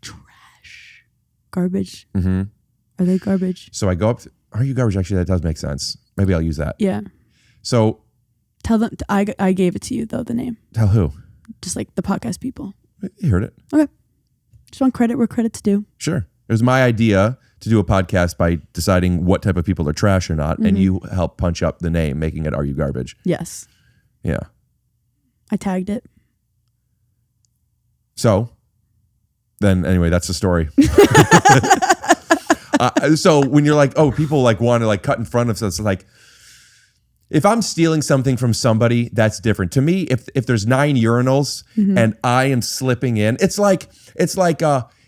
Garbage. Are they garbage? So I go up, are you garbage? Actually, that does make sense. Maybe I'll use that. Yeah. So Tell them, I gave it to you though, the name. tell who? Just like the podcast people. You heard it. Okay. Just want credit where credit's due. Sure. It was my idea to do a podcast by deciding what type of people are trash or not. And you help punch up the name, making it Are You Garbage? Yes. Yeah. I tagged it. So then anyway, that's the story. So when you're like, oh, people like want to like cut in front of us, it's like, if I'm stealing something from somebody, that's different. To me, if there's 9 urinals and I am slipping in, it's like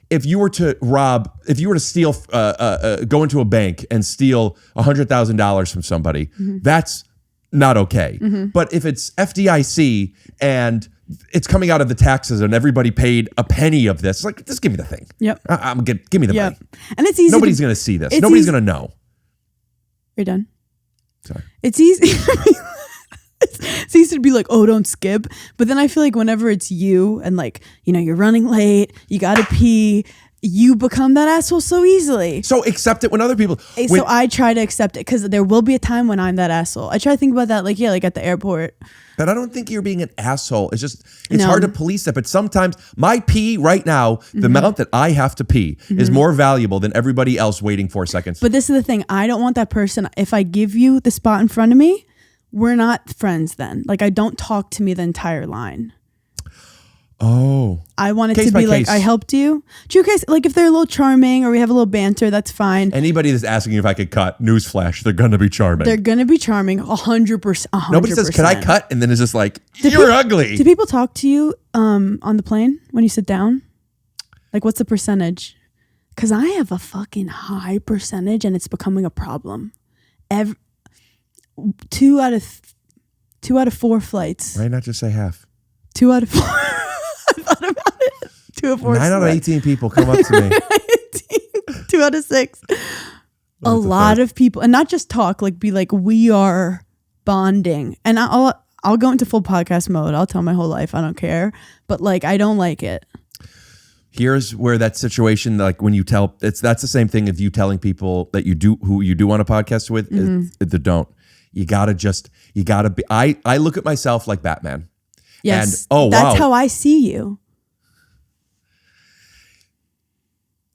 if you were to steal, go into a bank and steal $100,000 from somebody, that's not okay. But if it's FDIC and it's coming out of the taxes and everybody paid a penny of this, like, just give me the thing. Yep. Give me the money. And it's easy. Nobody's going to see this. Nobody's going to know. You're done. Sorry. It's easy. It's easy to be like, oh, don't skip. But then I feel like whenever it's you and like, you're running late, you got to pee, you become that asshole so easily. So accept it when other people. So I try to accept it because there will be a time when I'm that asshole. I try to think about that like at the airport. But I don't think you're being an asshole. It's just, it's hard to police that. But sometimes my pee right now, the amount that I have to pee is more valuable than everybody else waiting 4 seconds. But this is the thing. I don't want that person. If I give you the spot in front of me, we're not friends then. Like, I don't talk to me the entire line. Oh. I want it Case to by be like, case. I helped you. True case, like if they're a little charming or we have a little banter, that's fine. Anybody that's asking you if I could cut, newsflash, they're going to be charming. They're going to be charming 100%. Nobody says, can I cut? And then it's just like, you're ugly. Do people talk to you on the plane when you sit down? Like, what's the percentage? Because I have a fucking high percentage and it's becoming a problem. 2 out of 4 flights. Why not just say half? 2 out of 4. I thought about it. 2 out of 4. 9 out of 18 people come up to me. 2 out of 6. A lot of people, and not just talk, like be like, we are bonding. And I'll go into full podcast mode. I'll tell my whole life. I don't care. But like, I don't like it. Here's where that situation, like when you tell, that's the same thing as you telling people that who you do want a podcast with, that don't. You gotta be, I look at myself like Batman. Yes. And that's how I see you.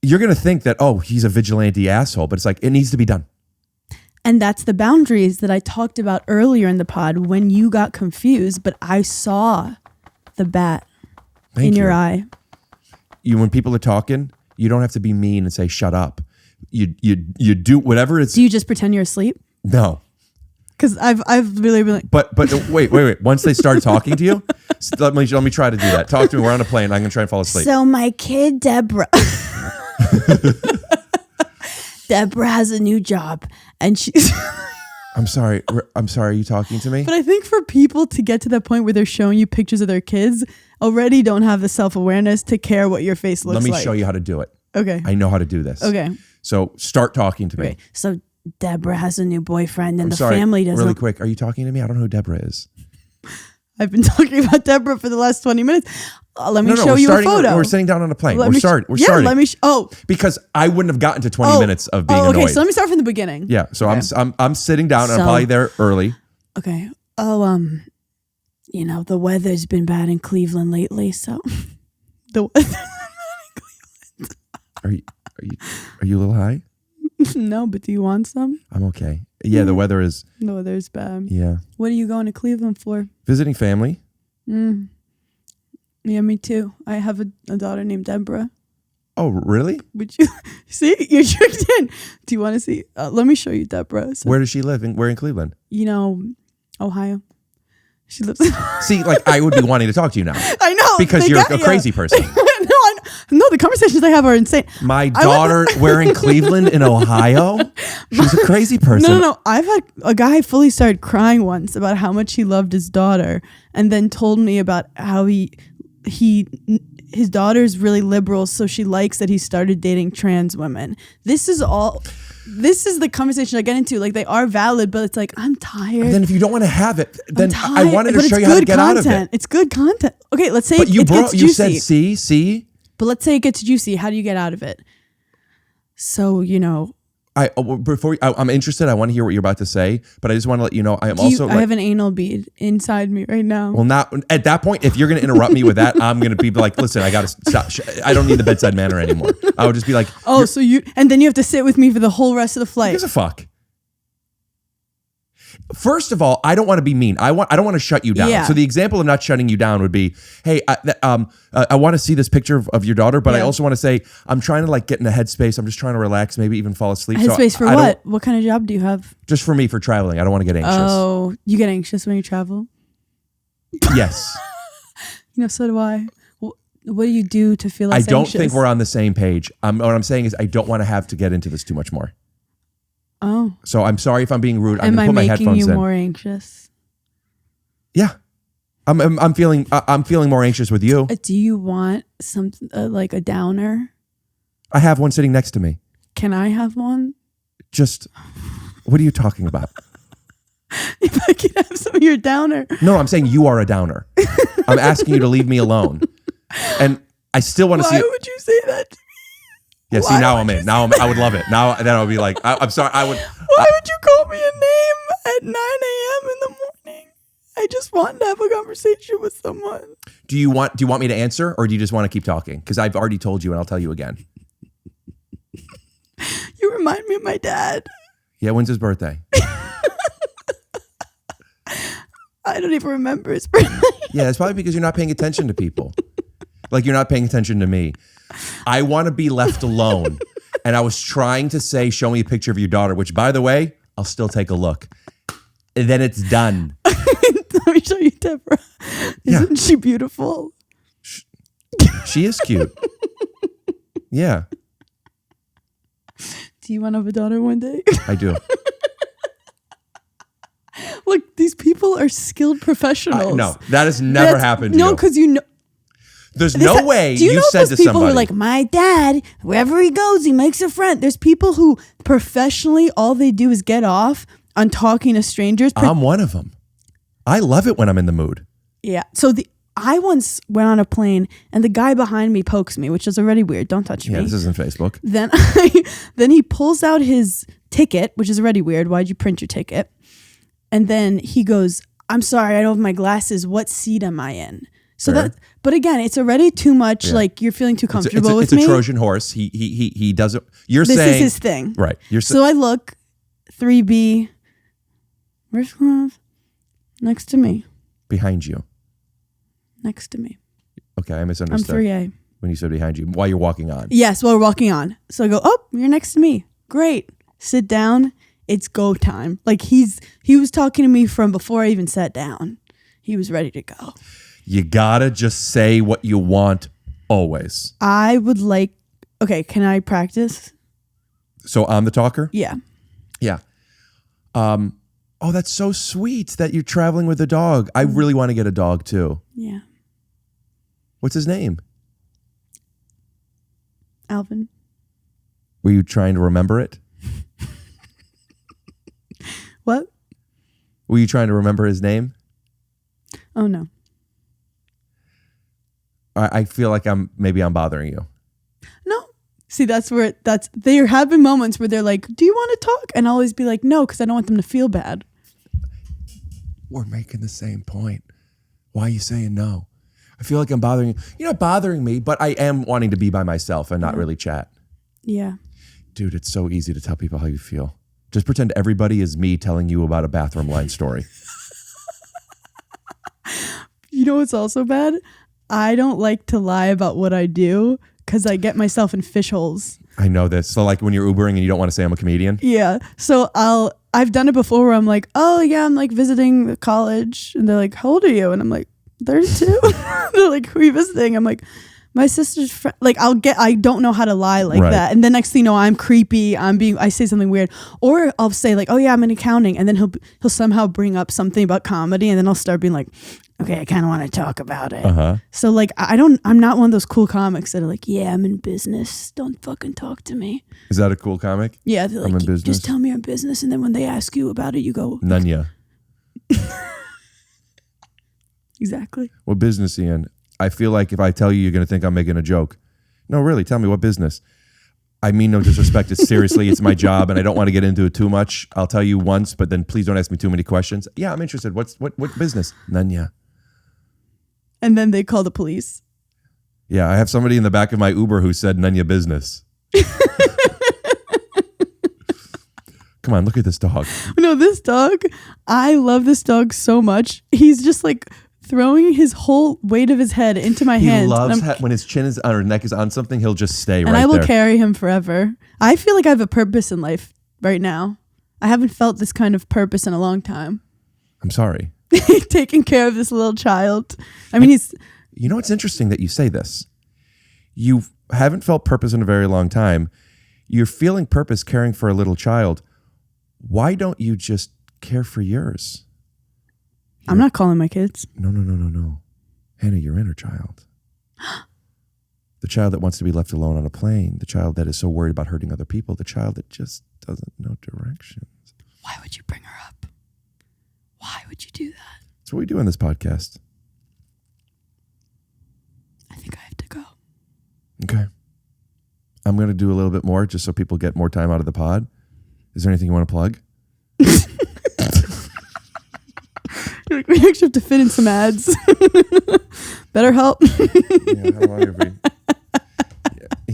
You're going to think that, oh, he's a vigilante asshole, but it's like, it needs to be done. And that's the boundaries that I talked about earlier in the pod when you got confused, but I saw the bat in your eye. When people are talking, you don't have to be mean and say, shut up. You do whatever it's. Do you just pretend you're asleep? No. Because I've really been like. But wait. Once they start talking to you, let me try to do that. Talk to me. We're on a plane. I'm going to try and fall asleep. So my kid, Deborah. Deborah has a new job and she's. I'm sorry. Are you talking to me? But I think for people to get to that point where they're showing you pictures of their kids, already don't have the self-awareness to care what your face looks like. Let me show you how to do it. Okay. I know how to do this. Okay. So start talking to me. Okay. So Deborah has a new boyfriend and I'm sorry, family doesn't. Really quick. Are you talking to me? I don't know who Deborah is. I've been talking about Deborah for the last 20 minutes. Let me show you a photo. We're sitting down on a plane. We're starting. Let me. Because I wouldn't have gotten to 20 minutes of being annoyed. Okay, so let me start from the beginning. Yeah. So okay. I'm sitting down. And I'm probably there early. Okay. The weather's been bad in Cleveland lately, so the weather. Are you a little high? No, but do you want some? I'm okay. Yeah, the weather is. The weather's bad. Yeah. What are you going to Cleveland for? Visiting family. Yeah, me too. I have a daughter named Deborah. Oh, really? Would you see? You're tricked in. Do you want to see? Let me show you Deborah. So, where does she live? Where in Cleveland? Ohio. She lives. See, like I would be wanting to talk to you now. I know because you're a crazy person. No, No, the conversations I have are insane. My daughter wearing Cleveland in Ohio? She's a crazy person. No. I've had a guy fully started crying once about how much he loved his daughter, and then told me about how his daughter's really liberal, so she likes that he started dating trans women. This is the conversation I get into. Like, they are valid, but it's like, I'm tired. And then if you don't want to have it, then I wanted to but show it's you how to good get out of content. it. It's good content. Okay, let's say But you gets you juicy. said see. But let's say it gets juicy. How do you get out of it? So, I'm interested. I want to hear what you're about to say, but I just want to let you know I have an anal bead inside me right now. Well, not at that point. If you're going to interrupt me with that, I'm going to be like, listen, I got to stop. I don't need the bedside manner anymore. I would just be like, oh, so and then you have to sit with me for the whole rest of the flight. Who gives a fuck? First of all, I don't want to be mean. I don't want to shut you down. Yeah. So the example of not shutting you down would be, hey, I want to see this picture of your daughter, but I also want to say I'm trying to like get in a headspace. I'm just trying to relax, maybe even fall asleep. Headspace for what? What kind of job do you have? Just for me, for traveling. I don't want to get anxious. Oh, you get anxious when you travel? Yes. So do I. What do you do to feel less I don't anxious? think we're on the same page. What I'm saying is I don't want to have to get into this too much more. Oh. So I'm sorry if I'm being rude. I'm Am going to I put my making headphones you in. more anxious? Yeah. I'm feeling more anxious with you. Do you want something like a downer? I have one sitting next to me. Can I have one? Just, what are you talking about? If I can have some of your downer. No, I'm saying you are a downer. I'm asking you to leave me alone. And I still want to see. Why would you say that to me? Yeah, see, now I'm in. I would love it. Now then I would be like, I'm sorry. Why would you call me a name at 9 a.m. in the morning? I just wanted to have a conversation with someone. Do you want me to answer, or do you just want to keep talking? Because I've already told you, and I'll tell you again. You remind me of my dad. Yeah, when's his birthday? I don't even remember his birthday. Yeah, it's probably because you're not paying attention to people. Like you're not paying attention to me. I want to be left alone. And I was trying to say, show me a picture of your daughter, which, by the way, I'll still take a look. And then it's done. Let me show you Deborah. Isn't she beautiful? She is cute. Yeah. Do you want to have a daughter one day? I do. Look, these people are skilled professionals. No, that has never happened to you. No, because you know. There's no way Do you know said those to people somebody. who are like, my dad, wherever he goes, he makes a friend. There's people who professionally, all they do is get off on talking to strangers. I'm one of them. I love it when I'm in the mood. Yeah. So I once went on a plane and the guy behind me pokes me, which is already weird. Don't touch me. Yeah, this isn't Facebook. Then he pulls out his ticket, which is already weird. Why'd you print your ticket? And then he goes, I'm sorry, I don't have my glasses. What seat am I in? So Fair. but again, it's already too much. Yeah. Like you're feeling too comfortable with me. It's a Trojan horse. He doesn't. This is his thing, right? So I look 3B. Where's Clive? Next to me. Behind you. Next to me. Okay, I misunderstood. I'm 3A. When you said behind you, while you're walking on. Yes, while we're walking on. So I go, oh, you're next to me. Great. Sit down. It's go time. Like he was talking to me from before I even sat down. He was ready to go. You gotta just say what you want always. I would like, okay, can I practice? So I'm the talker? Yeah. Yeah. Oh, that's so sweet that you're traveling with a dog. I really want to get a dog too. Yeah. What's his name? Alvin. Were you trying to remember it? What? Were you trying to remember his name? Oh, no. I feel like I'm bothering you. No. See, there have been moments where they're like, do you want to talk? And I'll always be like, no, because I don't want them to feel bad. We're making the same point. Why are you saying no? I feel like I'm bothering you. You're not bothering me, but I am wanting to be by myself and not really chat. Yeah. Dude, it's so easy to tell people how you feel. Just pretend everybody is me telling you about a bathroom line story. You know what's also bad? I don't like to lie about what I do because I get myself in fish holes. I know this. So like when you're Ubering and you don't want to say I'm a comedian? Yeah. So I've done it before where I'm like, oh yeah, I'm like visiting the college. And they're like, how old are you? And I'm like, 32. They're like, who are you visiting? I'm like, My sister's friend, like I don't know how to lie like Right. that. And then next thing you know, I'm creepy. I say something weird. Or I'll say like, oh yeah, I'm in accounting. And then he'll somehow bring up something about comedy. And then I'll start being like, okay, I kind of want to talk about it. So like, I'm not one of those cool comics that are like, yeah, I'm in business. Don't fucking talk to me. Is that a cool comic? Yeah. They're like, I'm in business. just tell me I'm business. And then when they ask you about it, you go, Nunya. exactly. What business are you in? I feel like if I tell you, you're going to think I'm making a joke. No, really, tell me what business. I mean no disrespect. It's seriously, it's my job, and I don't want to get into it too much. I'll tell you once, but then please don't ask me too many questions. Yeah, I'm interested. What business? Nanya. And then they call the police. Yeah, I have somebody in the back of my Uber who said Nanya business. Come on, look at this dog. No, this dog, I love this dog so much. He's just like throwing his whole weight of his head into my hands. He loves when his chin is on or neck is on something, he'll just stay right there. And I will carry him forever. I feel like I have a purpose in life right now. I haven't felt this kind of purpose in a long time. I'm sorry. Taking care of this little child. I mean, he's... You know, it's interesting that you say this. You haven't felt purpose in a very long time. You're feeling purpose caring for a little child. Why don't you just care for yours? I'm not calling my kids. No. Hannah, your inner child. The child that wants to be left alone on a plane. The child that is so worried about hurting other people. The child that just doesn't know directions. Why would you bring her up? Why would you do that? That's what we do on this podcast. I think I have to go. Okay. I'm going to do a little bit more just so people get more time out of the pod. Is there anything you want to plug? We actually have to fit in some ads. Better help. Yeah, how long have we?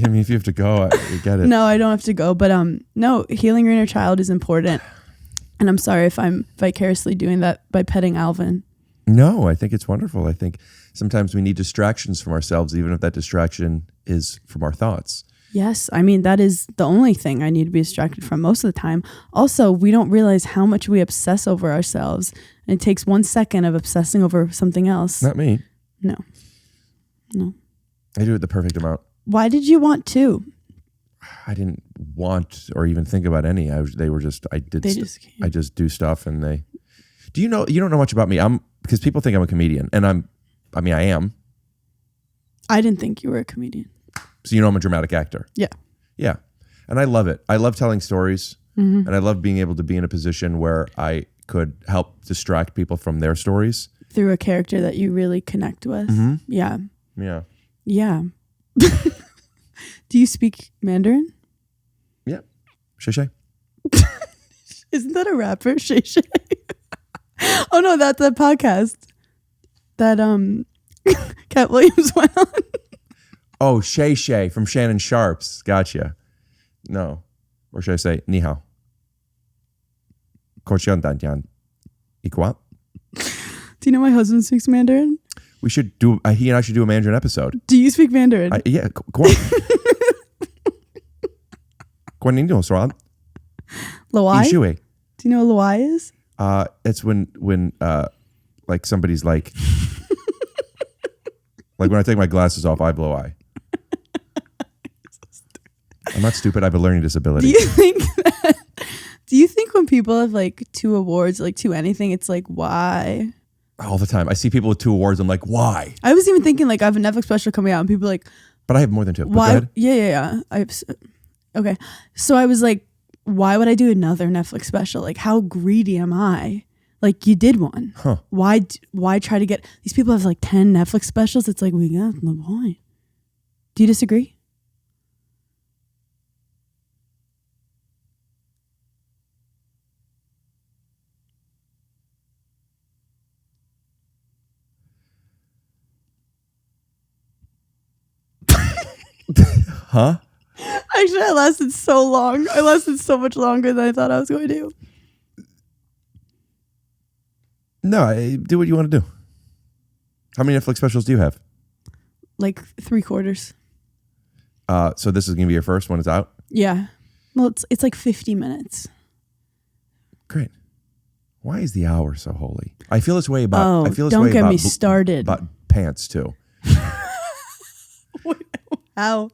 I mean, if you have to go, I get it. No, I don't have to go. But no, healing your inner child is important. And I'm sorry if I'm vicariously doing that by petting Alvin. No, I think it's wonderful. I think sometimes we need distractions from ourselves, even if that distraction is from our thoughts. Yes, I mean, that is the only thing I need to be distracted from most of the time. Also, we don't realize how much we obsess over ourselves. And it takes 1 second of obsessing over something else. Not me. No. I do it the perfect amount. Why did you want to? I didn't want or even think about any. I just do stuff and they... You don't know much about me. Because people think I'm a comedian and I am. I didn't think you were a comedian. So I'm a dramatic actor. Yeah. Yeah. And I love it. I love telling stories. Mm-hmm. And I love being able to be in a position where I could help distract people from their stories. Through a character that you really connect with. Mm-hmm. Yeah. Yeah. Yeah. Do you speak Mandarin? Yeah. Shay. Isn't that a rapper? Shay. Oh no, that's a podcast that Cat Williams went on. Oh, Shay from Shannon Sharp's. Gotcha. No. Or should I say, ni hao? Kochian dantian. Ikwa? Do you know my husband speaks Mandarin? We should do, he and I should do a Mandarin episode. Do you speak Mandarin? Yeah. Loai? Do you know what loai is? It's when like somebody's like, like when I take my glasses off, I blow eye. I'm not stupid. I have a learning disability. Do you think when people have like 2 awards, like 2 anything, it's like, why? All the time. I see people with 2 awards. I'm like, why? I was even thinking like I have a Netflix special coming out and people are like, but I have more than 2. Why? Yeah. Okay. So I was like, why would I do another Netflix special? Like, how greedy am I? Like, you did one. Huh. Why try to get... These people have like 10 Netflix specials. It's like, we got the point. Do you disagree? Huh? Actually, I lasted so long. I lasted so much longer than I thought I was going to. No, do what you want to do. How many Netflix specials do you have? Like 3/4. So this is going to be your first when it's out? Yeah. Well, it's like 50 minutes. Great. Why is the hour so holy? I feel this way about... Oh, I feel this don't way get about me started. About pants, too. How?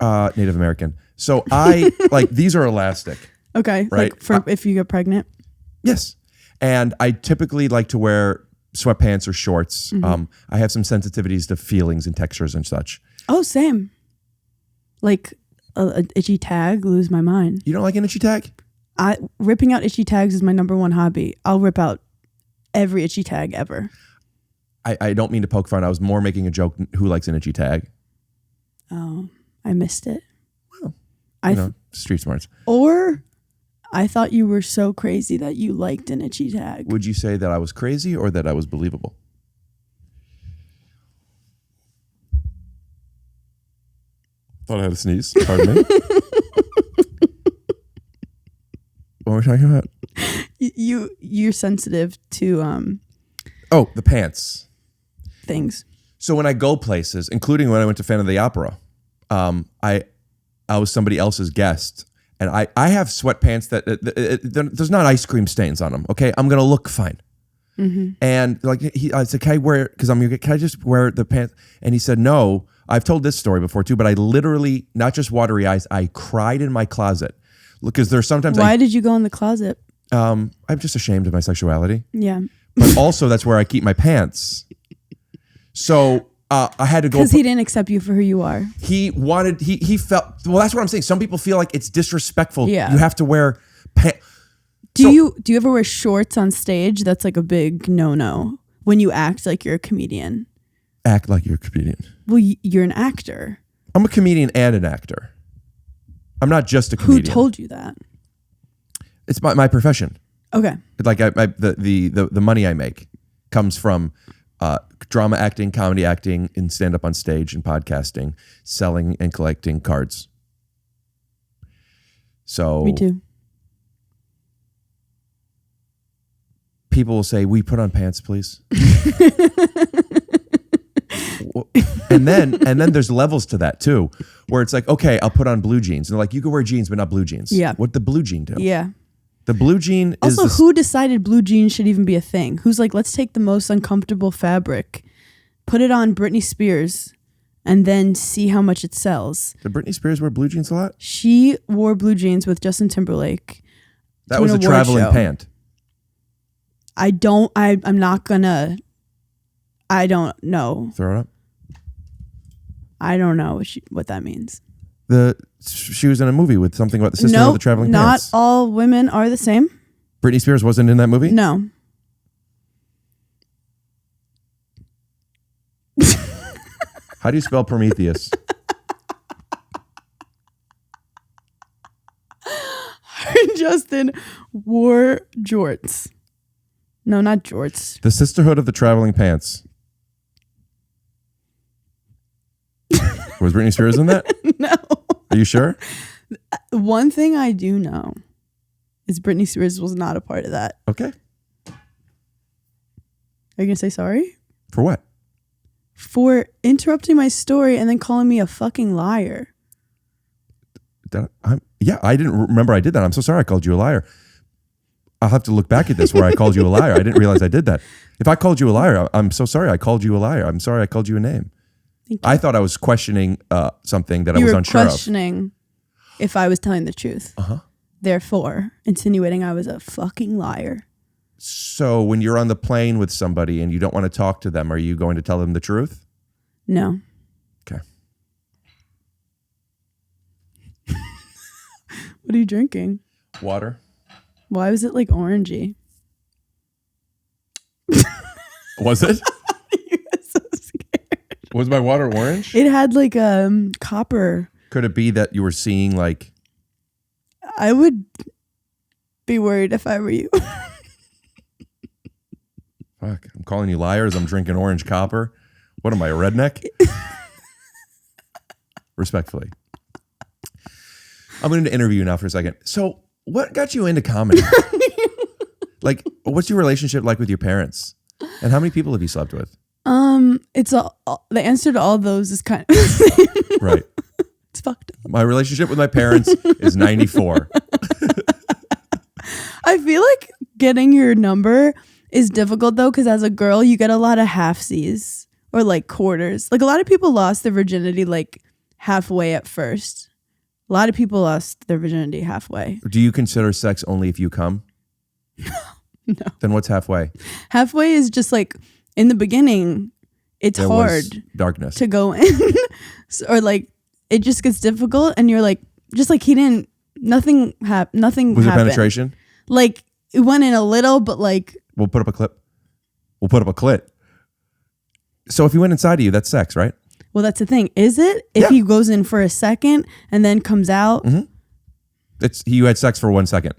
Native American. So I like these are elastic. Okay. Right. Like for if you get pregnant. Yes. And I typically like to wear sweatpants or shorts. I have some sensitivities to feelings and textures and such. Oh, same. Like a itchy tag, lose my mind. You don't like an itchy tag? Ripping out itchy tags is my number one hobby. I'll rip out every itchy tag ever. I don't mean to poke fun. I was more making a joke. Who likes an itchy tag? Oh, I missed it. Well, street smarts. Or I thought you were so crazy that you liked an itchy tag. Would you say that I was crazy or that I was believable? Thought I had a sneeze. Pardon me. What were we talking about? You're sensitive to The pants. things. So when I go places, including when I went to Phantom of the Opera, I was somebody else's guest, and I have sweatpants that there's not ice cream stains on them. Okay, I'm gonna look fine. And like I said, can I wear? Because can I just wear the pants? And he said, no. I've told this story before too, but I literally, not just watery eyes, I cried in my closet. Look, because there's sometimes Why did you go in the closet? I'm just ashamed of my sexuality. Yeah. But also that's where I keep my pants. So I had to go. Because he didn't accept you for who you are. He felt, well, that's what I'm saying. Some people feel like it's disrespectful. Yeah. You have to wear pants. Do you ever wear shorts on stage? That's like a big no-no when you act like you're a comedian. Act like you're a comedian. Well, you're an actor. I'm a comedian and an actor. I'm not just a comedian. Who told you that? It's my profession. Okay. Like the money I make comes from drama acting, comedy acting, and stand up on stage and podcasting, selling and collecting cards. So Me too. People will say, "Will you put on pants, please?" and then there's levels to that too, where it's like, okay, I'll put on blue jeans, and they're like, you can wear jeans but not blue jeans. Yeah. What the blue jean do? Yeah. The blue jean is Also, who decided blue jeans should even be a thing? Who's like, let's take the most uncomfortable fabric, put it on Britney Spears, and then see how much it sells. Did Britney Spears wear blue jeans a lot? She wore blue jeans with Justin Timberlake. That was a traveling pant. I'm not gonna. I don't know. Throw it up. I don't know what that means. She was in a movie with something about the sister of the traveling pants. Not all women are the same. Britney Spears wasn't in that movie? No. How do you spell Prometheus? Justin wore jorts. No, not jorts. The Sisterhood of the Traveling Pants. Was Britney Spears in that? No. Are you sure? One thing I do know is Britney Spears was not a part of that. Okay. Are you going to say sorry? For what? For interrupting my story and then calling me a fucking liar. I didn't remember I did that. I'm so sorry I called you a liar. I'll have to look back at this where I called you a liar. I didn't realize I did that. If I called you a liar, I'm so sorry I called you a liar. I'm sorry I called you a name. Thank you. I thought I was questioning something that I was You were unsure of. questioning if I was telling the truth. Uh-huh. Therefore, insinuating I was a fucking liar. So when you're on the plane with somebody and you don't want to talk to them, are you going to tell them the truth? No. Okay. What are you drinking? Water. Why was it like orangey? Was it? You got so scared. Was my water orange? It had like copper. Could it be that you were seeing like... I would be worried if I were you. Fuck, I'm calling you liars. I'm drinking orange copper. What am I, a redneck? Respectfully. I'm going to interview you now for a second. So what got you into comedy? Like, what's your relationship like with your parents? And how many people have you slept with? It's the answer to all those is kind of the same. Right. It's fucked up. My relationship with my parents is 94. I feel like getting your number is difficult though, because as a girl, you get a lot of halfsies. or like quarters. Like a lot of people lost their virginity like halfway at first. A lot of people lost their virginity halfway. Do you consider sex only if you come? No. Then what's halfway? Halfway is just like in the beginning, it's There hard was darkness. to go in. Or like it just gets difficult and you're like, just like he didn't, nothing happened. Was it penetration? Like it went in a little, but like. We'll put up a clip. We'll put up a clit. So if he went inside of you, that's sex, right? Well, that's the thing. Is it? If Yeah. he goes in for a second and then comes out. You had sex for 1 second.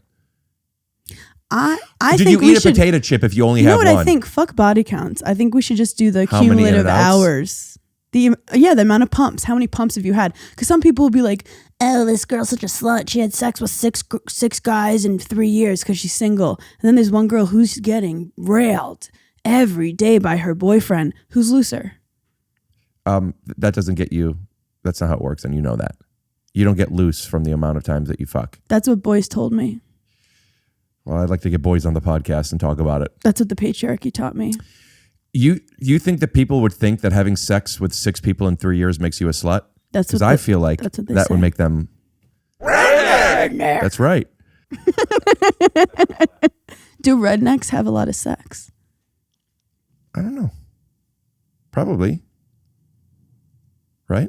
I Did think you we eat a should, potato chip if you only you know have what one? I think? Fuck body counts. I think we should just do the How many in cumulative and outs? hours. The amount of pumps. How many pumps have you had? Because some people will be like, "Oh, this girl's such a slut. She had sex with six guys in 3 years because she's single." And then there's one girl who's getting railed every day by her boyfriend, who's looser. That doesn't get you. That's not how it works, and you know that. You don't get loose from the amount of times that you fuck. That's what boys told me. Well, I'd like to get boys on the podcast and talk about it. That's what the patriarchy taught me. You think that people would think that having sex with 6 people in 3 years makes you a slut? That's Because what I feel like that's what they that say. would make them. That's right. Do rednecks have a lot of sex? I don't know. Probably. Right?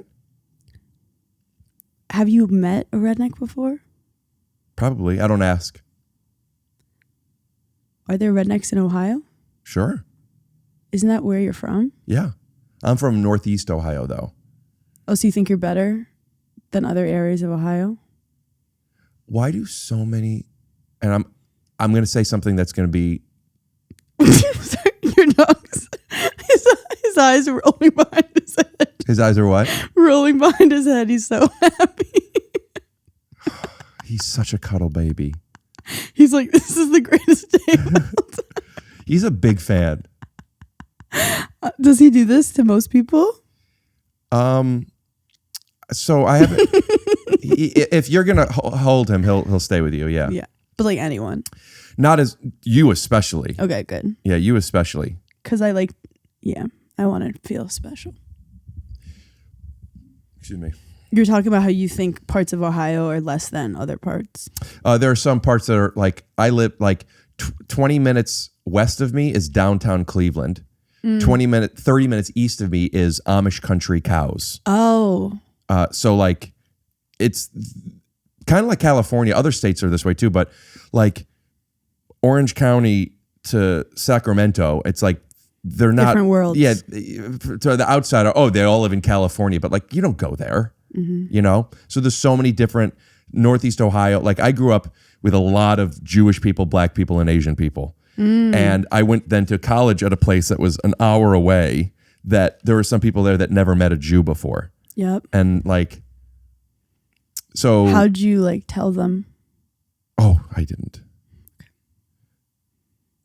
Have you met a redneck before? Probably. I don't ask. Are there rednecks in Ohio? Sure. Isn't that where you're from? Yeah. I'm from Northeast Ohio, though. Oh, so you think you're better than other areas of Ohio? Why do so many? And I'm going to say something that's going to be. Your dog's his eyes are rolling behind his head. His eyes are what? Rolling behind his head. He's so happy. He's such a cuddle baby. He's like, this is the greatest day. He's a big fan. Does he do this to most people? So I haven't. If you're gonna hold him, he'll stay with you. Yeah. Yeah. But like anyone. Not as you especially. Okay, good. Yeah, you especially. Because I like, yeah, I want to feel special. Excuse me. You're talking about how you think parts of Ohio are less than other parts. There are some parts that are like I live like 20 minutes west of me is downtown Cleveland. 30 minutes east of me is Amish country cows. Oh. So like it's kind of like California. Other states are this way too, but like Orange County to Sacramento, it's like they're not Different worlds. Yeah, to the outsider, they all live in California, but like you don't go there. You know? So there's so many different Northeast Ohio. Like I grew up with a lot of Jewish people, black people, and Asian people. And I went then to college at a place that was an hour away that there were some people there that never met a Jew before. Yep. And like, so. How'd you like tell them? Oh, I didn't.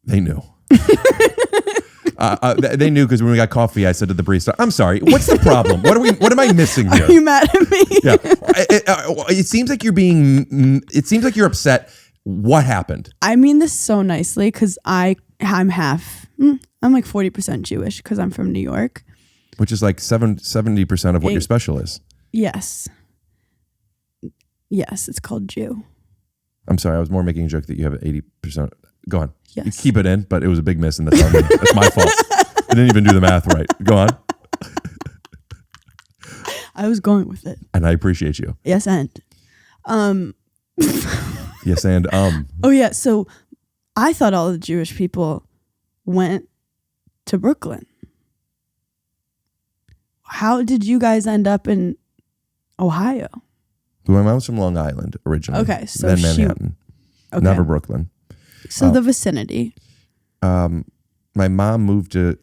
They knew. They knew because when we got coffee, I said to the barista, "I'm sorry, what's the problem? What am I missing here?" Are you mad at me? Yeah. It seems like you're being. It seems like you're upset. What happened? I mean this so nicely because I'm half. I'm like 40% Jewish because I'm from New York. Which is like 70% of what your special is. Yes. Yes, it's called Jew. I'm sorry, I was more making a joke that you have 80%. Go on. Yes. You keep it in, but it was a big miss, and that's on me. That's my fault. I didn't even do the math right. Go on. I was going with it. And I appreciate you. Yes, and. Yes, and Oh yeah, so I thought all the Jewish people went to Brooklyn. How did you guys end up in Ohio? my mom was from Long Island originally. Okay, so then she- Manhattan. Okay. Never Brooklyn. So the vicinity. My mom moved to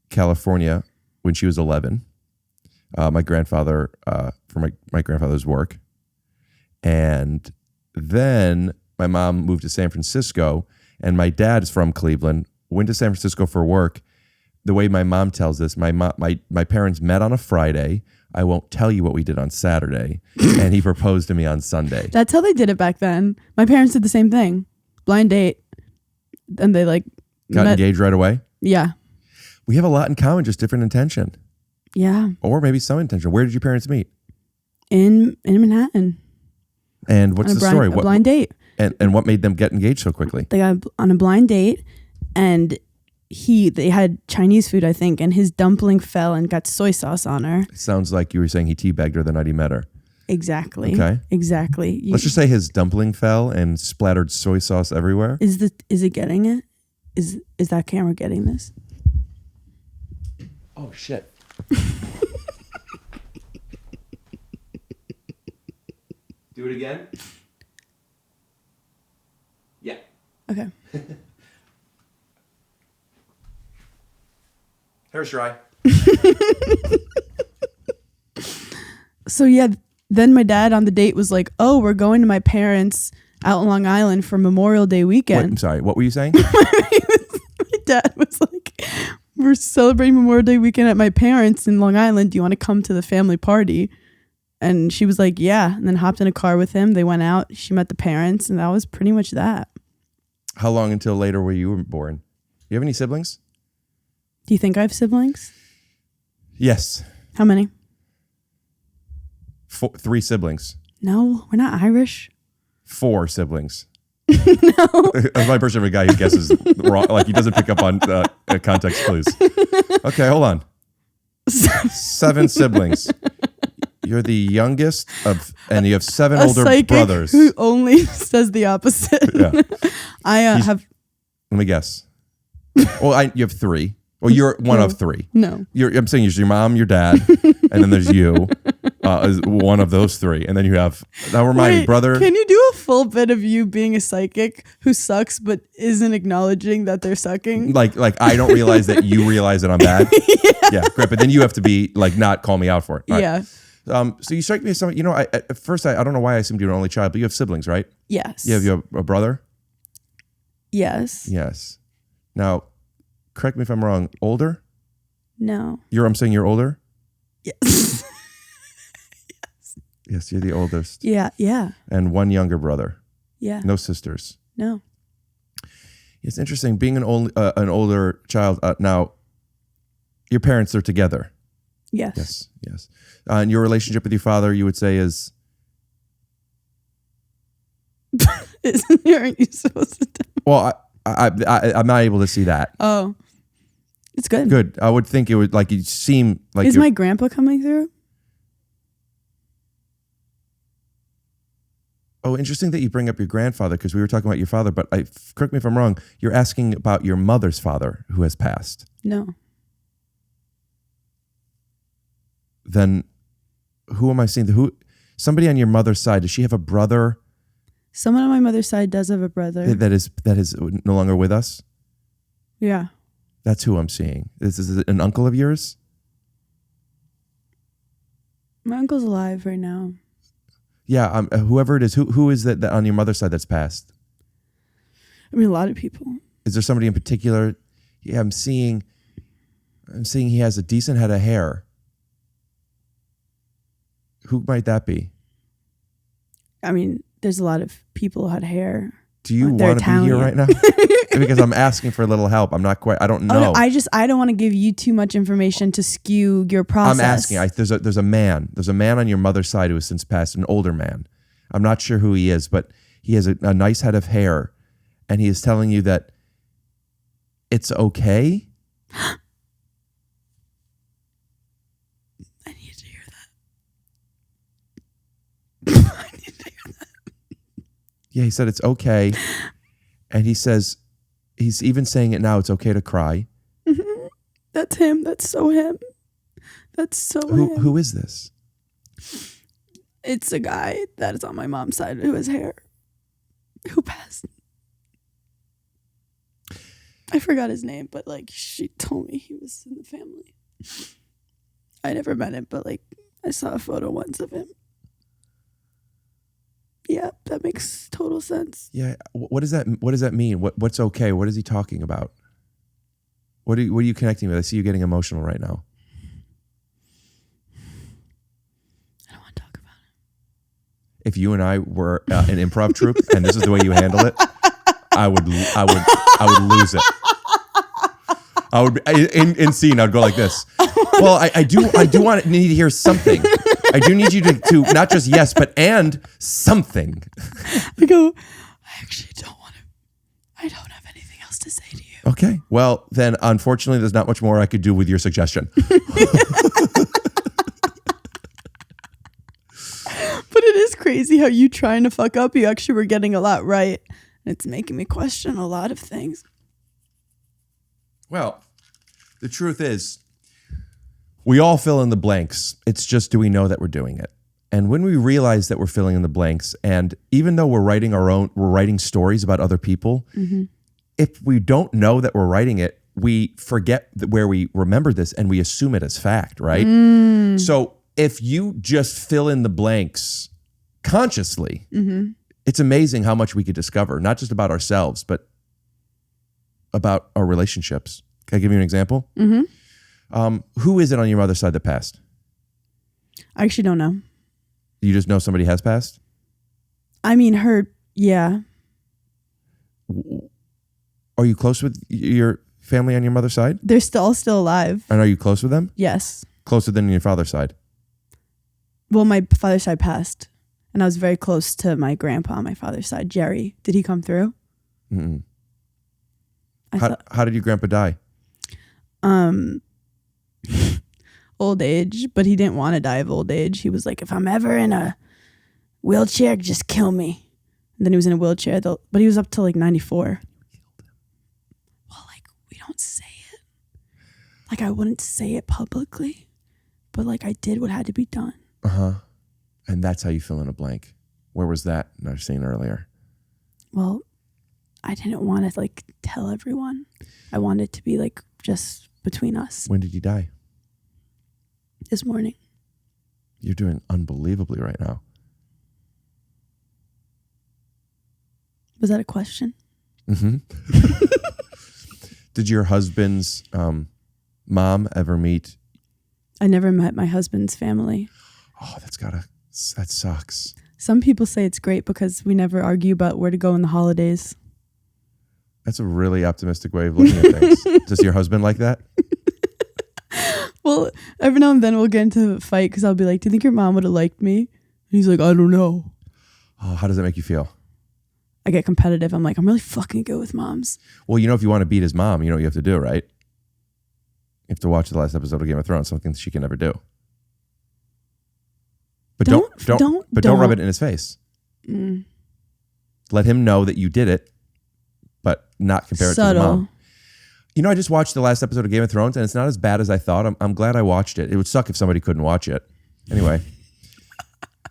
California when she was 11. My grandfather, for my grandfather's work. And then my mom moved to San Francisco, and my dad is from Cleveland, went to San Francisco for work. The way my mom tells this, my parents met on a Friday. I won't tell you what we did on Saturday. And he proposed to me on Sunday. That's how they did it back then. My parents did the same thing. Blind date. And they like Got met. engaged right away? Yeah. We have a lot in common, just different intention. Yeah. Or maybe some intention. Where did your parents meet? In Manhattan. And what's On the story? A blind date. And what made them get engaged so quickly? They got on a blind date, and they had Chinese food, I think, and his dumpling fell and got soy sauce on her. It sounds like you were saying he teabagged her the night he met her. Exactly. Okay. Exactly. Let's just say his dumpling fell and splattered soy sauce everywhere. Is it getting it? Is that camera getting this? Oh shit. Do it again? Yeah. Okay. Hair's dry. So yeah, then my dad on the date was like, "Oh, we're going to my parents out in Long Island for Memorial Day Wait, I'm weekend." sorry. What were you saying? My dad was like, "We're celebrating Memorial Day weekend at my parents in Long Island. Do you want to come to the family party?" And she was like, "Yeah." And then hopped in a car with him. They went out. She met the parents, and that was pretty much that. How long until later were you born? You have any siblings? Do you think I have siblings? Yes. How many? 3 siblings. No, we're not Irish. 4 siblings. No. That's my version of a guy who guesses wrong. Like he doesn't pick up on context clues. Okay, hold on. 7 siblings. You're the youngest and you have 7 older brothers. Who only says the opposite. Yeah. I have. Let me guess. Well, you have 3. Well, you're one of 3. No. I'm saying there's your mom, your dad, and then there's you. Is one of those 3, and then you have. Now remind me, brother. Can you do a full bit of you being a psychic who sucks but isn't acknowledging that they're sucking? Like I don't realize that you realize that I'm bad. Yeah, great. But then you have to be like not call me out for it. All right. Yeah. So you strike me as somebody. You know, at first I don't know why I assumed you were an only child, but you have siblings, right? Yes. You have a brother. Yes. Yes. Now, correct me if I'm wrong. Older? No. I'm saying you're older. Yes. Yes, you're the oldest. Yeah. And 1 younger brother. Yeah. No sisters. No. It's interesting being an older child. Now, your parents are together. Yes. Yes. And your relationship with your father, you would say, is. Aren't you supposed to? Well, I'm not able to see that. Oh, it's good. Good. I would think it would like you seem like. Is my grandpa coming through? Oh, interesting that you bring up your grandfather because we were talking about your father, but correct me if I'm wrong. You're asking about your mother's father who has passed. No. Then, who am I seeing? Somebody on your mother's side? Does she have a brother? Someone on my mother's side does have a brother. That is no longer with us. Yeah. That's who I'm seeing. Is it an uncle of yours? My uncle's alive right now. Yeah, whoever it is, who is that on your mother's side that's passed? I mean, a lot of people. Is there somebody in particular? Yeah, I'm seeing he has a decent head of hair. Who might that be? I mean, there's a lot of people who had hair. Do you want to be here right now? Because I'm asking for a little help. I'm not quite. I don't know. Oh, no, I don't want to give you too much information to skew your process. I'm asking. There's a man. There's a man on your mother's side who has since passed. An older man. I'm not sure who he is, but he has a nice head of hair, and he is telling you that it's okay. I need to hear that. I need to hear that. Yeah, he said it's okay, and he says he's even saying it now. It's okay to cry. Mm-hmm. That's him. That's so him. That's so him. Who is this? It's a guy that is on my mom's side who has hair, who passed. I forgot his name, but like she told me he was in the family. I never met him, but like I saw a photo once of him. Yeah, that makes total sense. Yeah, what does that mean? What's okay? What is he talking about? What are you connecting with? I see you getting emotional right now. I don't want to talk about it. If you and I were an improv troupe and this is the way you handle it, I would lose it. I would be, in scene. I'd go like this. Well, I do need to hear something. I do need you to not just yes, but and something. I go, I actually don't want to. I don't have anything else to say to you. Okay. Well, then, unfortunately, there's not much more I could do with your suggestion. But it is crazy how you trying to fuck up, you actually were getting a lot right. And it's making me question a lot of things. Well, the truth is, we all fill in the blanks. It's just, do we know that we're doing it? And when we realize that we're filling in the blanks, and even though we're writing stories about other people, if we don't know that we're writing it, we forget where we remember this and we assume it as fact, right? So if you just fill in the blanks consciously, it's amazing how much we could discover, not just about ourselves, but about our relationships. Can I give you an example? Who is it on your mother's side that passed? I actually don't know. You just know somebody has passed? I mean, yeah. Are you close with your family on your mother's side? They're still alive. And are you close with them? Yes. Closer than your father's side? Well, my father's side passed. And I was very close to my grandpa on my father's side, Jerry. Did he come through? How did your grandpa die? Old age, but he didn't want to die of old age. He was like, if I'm ever in a wheelchair, just kill me. And then he was in a wheelchair, but he was up to like 94. Well, like, we don't say it. Like, I wouldn't say it publicly, but like, I did what had to be done. And that's how you fill in a blank. Where was that? I was saying earlier. Well, I didn't want to like tell everyone. I wanted it to be like just between us. When did he die? This morning. You're doing unbelievably right now. Was that a question? Did your husband's mom ever meet? I never met my husband's family. Oh, that sucks. Some people say it's great because we never argue about where to go in the holidays. That's a really optimistic way of looking at things. Does your husband like that? Well, every now and then we'll get into a fight because I'll be like, do you think your mom would have liked me? And he's like, I don't know. Oh, how does that make you feel? I get competitive. I'm like, I'm really fucking good with moms. Well, if you want to beat his mom, you know what you have to do, right? You have to watch the last episode of Game of Thrones, something she can never do. But don't rub it in his face. Let him know that you did it, but not compare it to the mom. I just watched the last episode of Game of Thrones, and it's not as bad as I thought. I'm glad I watched it. It would suck if somebody couldn't watch it. Anyway,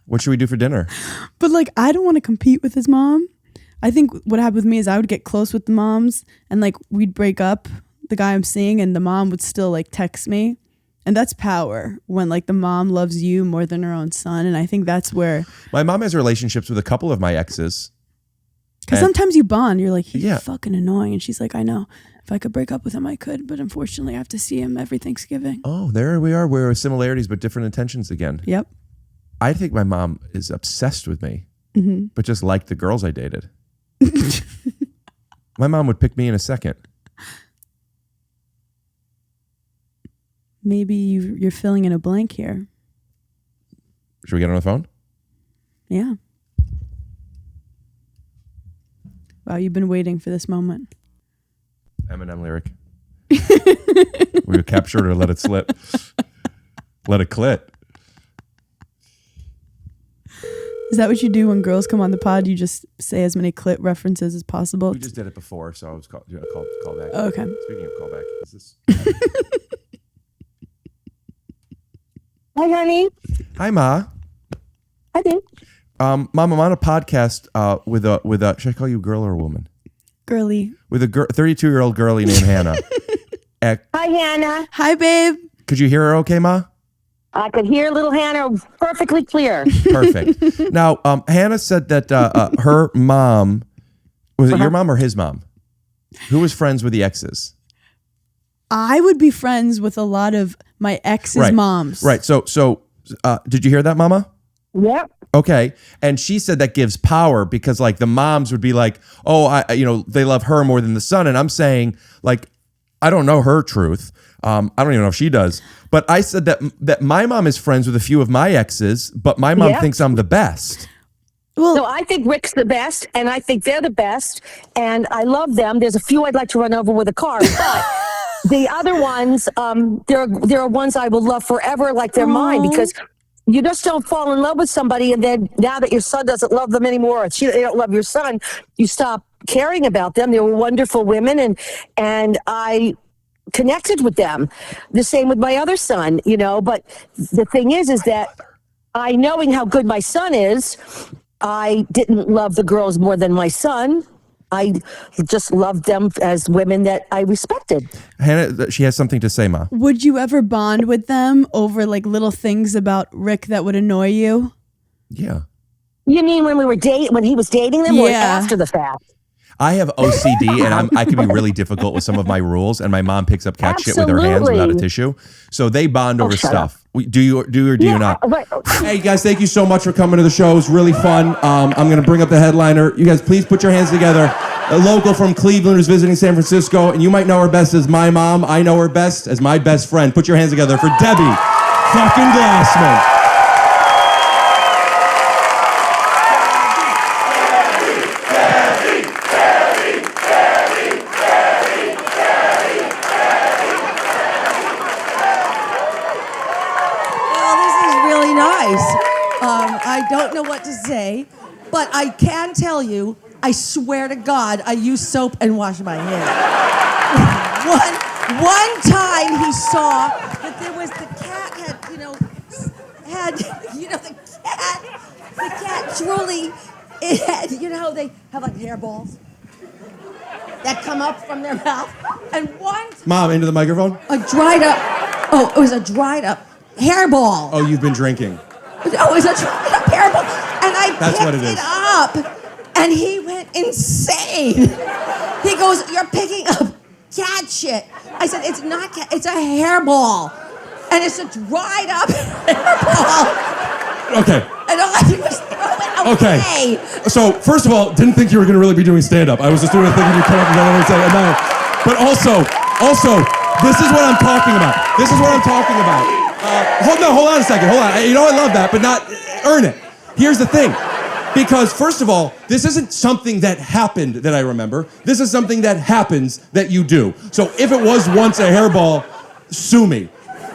what should we do for dinner? But like, I don't want to compete with his mom. I think what happened with me is I would get close with the moms, and like we'd break up, the guy I'm seeing, and the mom would still like text me. And that's power, when like the mom loves you more than her own son. And I think that's where my mom has relationships with a couple of my exes. Because sometimes you bond. You're like, he's Yeah. fucking annoying. And she's like, I know. If I could break up with him, I could. But unfortunately, I have to see him every Thanksgiving. Oh, there we are. We're similarities, but different intentions again. Yep. I think my mom is obsessed with me, but just like the girls I dated. My mom would pick me in a second. Maybe you're filling in a blank here. Should we get on the phone? Yeah. Wow, you've been waiting for this moment. Eminem lyric. We capture it or let it slip. Let it clit. Is that what you do when girls come on the pod? You just say as many clit references as possible? We just did it before, so I was doing a call back. Oh, okay. Speaking of callback, is this? Hi, honey. Hi, Ma. Hi, babe. Mom, I'm on a podcast with a. Should I call you a girl or a woman? Girly. With a 32-year-old girlie named Hannah. Hi, Hannah. Hi, babe. Could you hear her okay, Ma? I could hear little Hannah perfectly clear. Perfect. Now, Hannah said that her mom, was it your mom or his mom? Who was friends with the exes? I would be friends with a lot of my ex's moms. Right. So, did you hear that, Mama? Yep. Okay. And she said that gives power because like the moms would be like, oh, they love her more than the son. And I'm saying like, I don't know her truth. I don't even know if she does. But I said that my mom is friends with a few of my exes, but my mom thinks I'm the best. Well, no, I think Rick's the best, and I think they're the best, and I love them. There's a few I'd like to run over with a car, but the other ones, there are ones I will love forever, like they're mine, because you just don't fall in love with somebody, and then now that your son doesn't love them anymore, or they don't love your son, you stop caring about them. They were wonderful women, and I connected with them. The same with my other son, but the thing is that knowing how good my son is, I didn't love the girls more than my son. I just loved them as women that I respected. Hannah, she has something to say, Ma. Would you ever bond with them over like little things about Rick that would annoy you? Yeah. You mean when he was dating them, or after the fact? I have OCD, and I can be really difficult with some of my rules, and my mom picks up cat shit with her hands without a tissue. So they bond over stuff. Do you or do you not? Right. Hey guys, thank you so much for coming to the show. It was really fun. I'm going to bring up the headliner. You guys, please put your hands together. A local from Cleveland who's visiting San Francisco, and you might know her best as my mom. I know her best as my best friend. Put your hands together for Debbie fucking Glassman. I don't know what to say, but I can tell you, I swear to God, I use soap and wash my hands. One time he saw that there was the cat the cat truly, it had, they have like hairballs that come up from their mouth. And Mom, into the microphone. It was a dried up hairball. Oh, you've been drinking. Oh, it was a dried up hairball. And I picked it up, and he went insane. He goes, "You're picking up cat shit." I said, "It's not cat, it's a hairball. And it's a dried up hairball." Okay. And all I did was throw it away. Okay. So, first of all, didn't think you were going to really be doing stand-up. I was just doing a thing and you come up and say, no. But also, this is what I'm talking about. Hold on a second. Hold on. I love that, but not earn it. Here's the thing. Because, first of all, this isn't something that happened that I remember. This is something that happens that you do. So if it was once a hairball, sue me.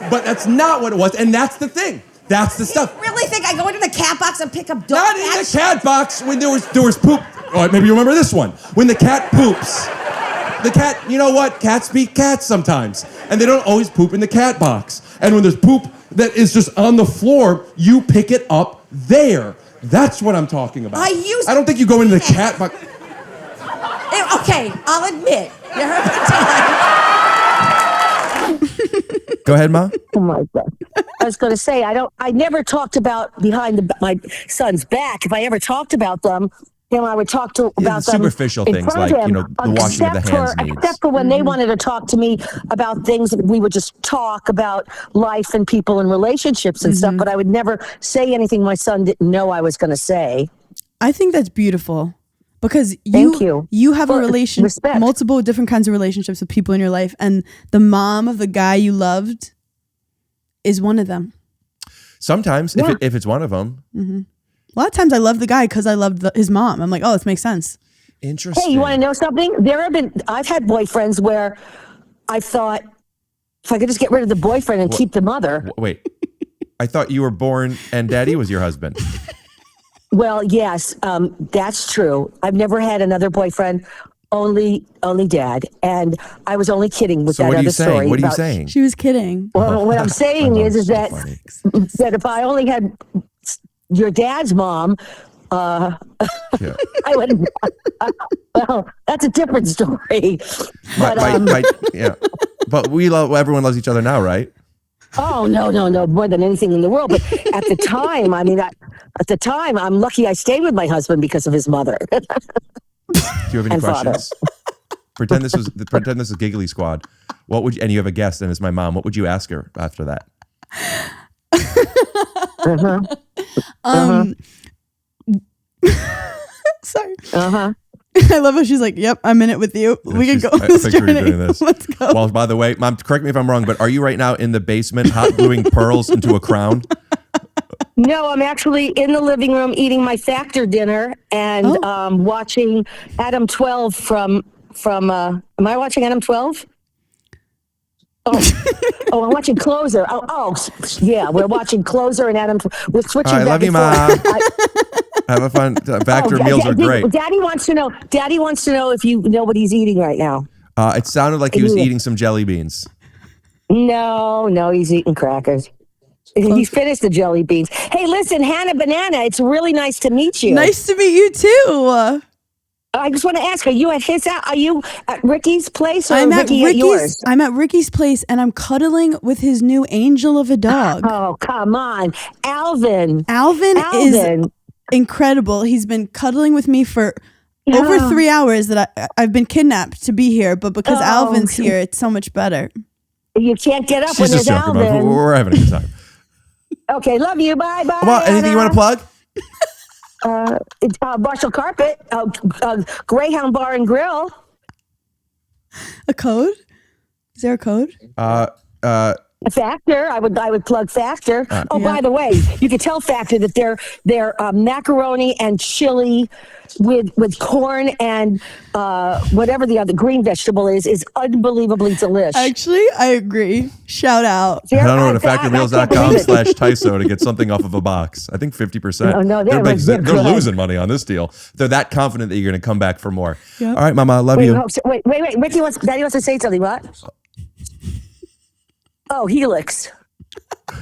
But that's not what it was, and that's the thing. That's the stuff. You really think I go into the cat box and pick up dog Not in the cat box when there was poop. Oh, maybe you remember this one. When the cat poops. The cat, you know what? Cats be cats sometimes. And they don't always poop in the cat box. And when there's poop that is just on the floor, you pick it up there. That's what I'm talking about. I don't think you go into the cat box. Okay, I'll admit. There have been times. Go ahead, Ma. Oh my God. I was going to say, I never talked about behind my son's back. If I ever talked about them, I would talk about them. Superficial things like, the washing of the hands needs. Except for when they wanted to talk to me about things, we would just talk about life and people and relationships and stuff, but I would never say anything my son didn't know I was going to say. I think that's beautiful. Because you have a relationship, multiple different kinds of relationships with people in your life, and the mom of the guy you loved is one of them. Sometimes, if it's one of them. Mm-hmm. A lot of times I love the guy because I loved his mom. I'm like, oh, this makes sense. Interesting. Hey, you want to know something? I've had boyfriends where I thought, if I could just get rid of the boyfriend and keep the mother. Wait, I thought you were born and daddy was your husband. Well, yes, that's true. I've never had another boyfriend, only dad. And I was only kidding with that other story. What are you saying? She was kidding. Well, what I'm saying is that if I only had your dad's mom, I would. Well, that's a different story. But but everyone loves each other now, right? Oh no, more than anything in the world. But at the time, I'm lucky I stayed with my husband because of his mother. Do you have any questions? Pretend this is Giggly Squad. What would you, and you have a guest and it's my mom. What would you ask her after that? Sorry. I love how she's like, "Yep, I'm in it with you. We can go on I this picture you journey. doing this. Let's go." Well, by the way, Mom, correct me if I'm wrong, but are you right now in the basement hot gluing pearls into a crown? No, I'm actually in the living room eating my Factor dinner and watching Adam 12 from. Am I watching Adam 12? Oh, I'm watching Closer. Yeah, we're watching Closer and Adam. We're switching. All right, love you, Mom. Have a fun. Factor meals are great. Daddy wants to know. Daddy wants to know if you know what he's eating right now. It sounded like he was eating some jelly beans. No, he's eating crackers. He's finished the jelly beans. Hey, listen, Hannah Banana, it's really nice to meet you. Nice to meet you too. I just want to ask, are you at Ricky's place or Ricky at yours? I'm at Ricky's place and I'm cuddling with his new angel of a dog. Oh, come on. Alvin is incredible. He's been cuddling with me for over 3 hours that I've been kidnapped to be here, but because Alvin's here, it's so much better. You can't get up when there's Alvin. We're having a good time. Okay, love you. Bye. Well, anything you want to plug? Marshall Carpet, Greyhound Bar and Grill. A code? Is there a code? Factor. I would plug Factor. By the way, you could tell Factor that their macaroni and chili with corn and whatever the other green vegetable is unbelievably delicious. Actually, I agree. Shout out. Head on over to factormeals.com/TYSO to get something off of a box. I think 50%. No, they're losing money on this deal. They're that confident that you're going to come back for more. Yep. All right, Mama, I love you. Wait. Daddy wants to say something. What? Oh, Helix.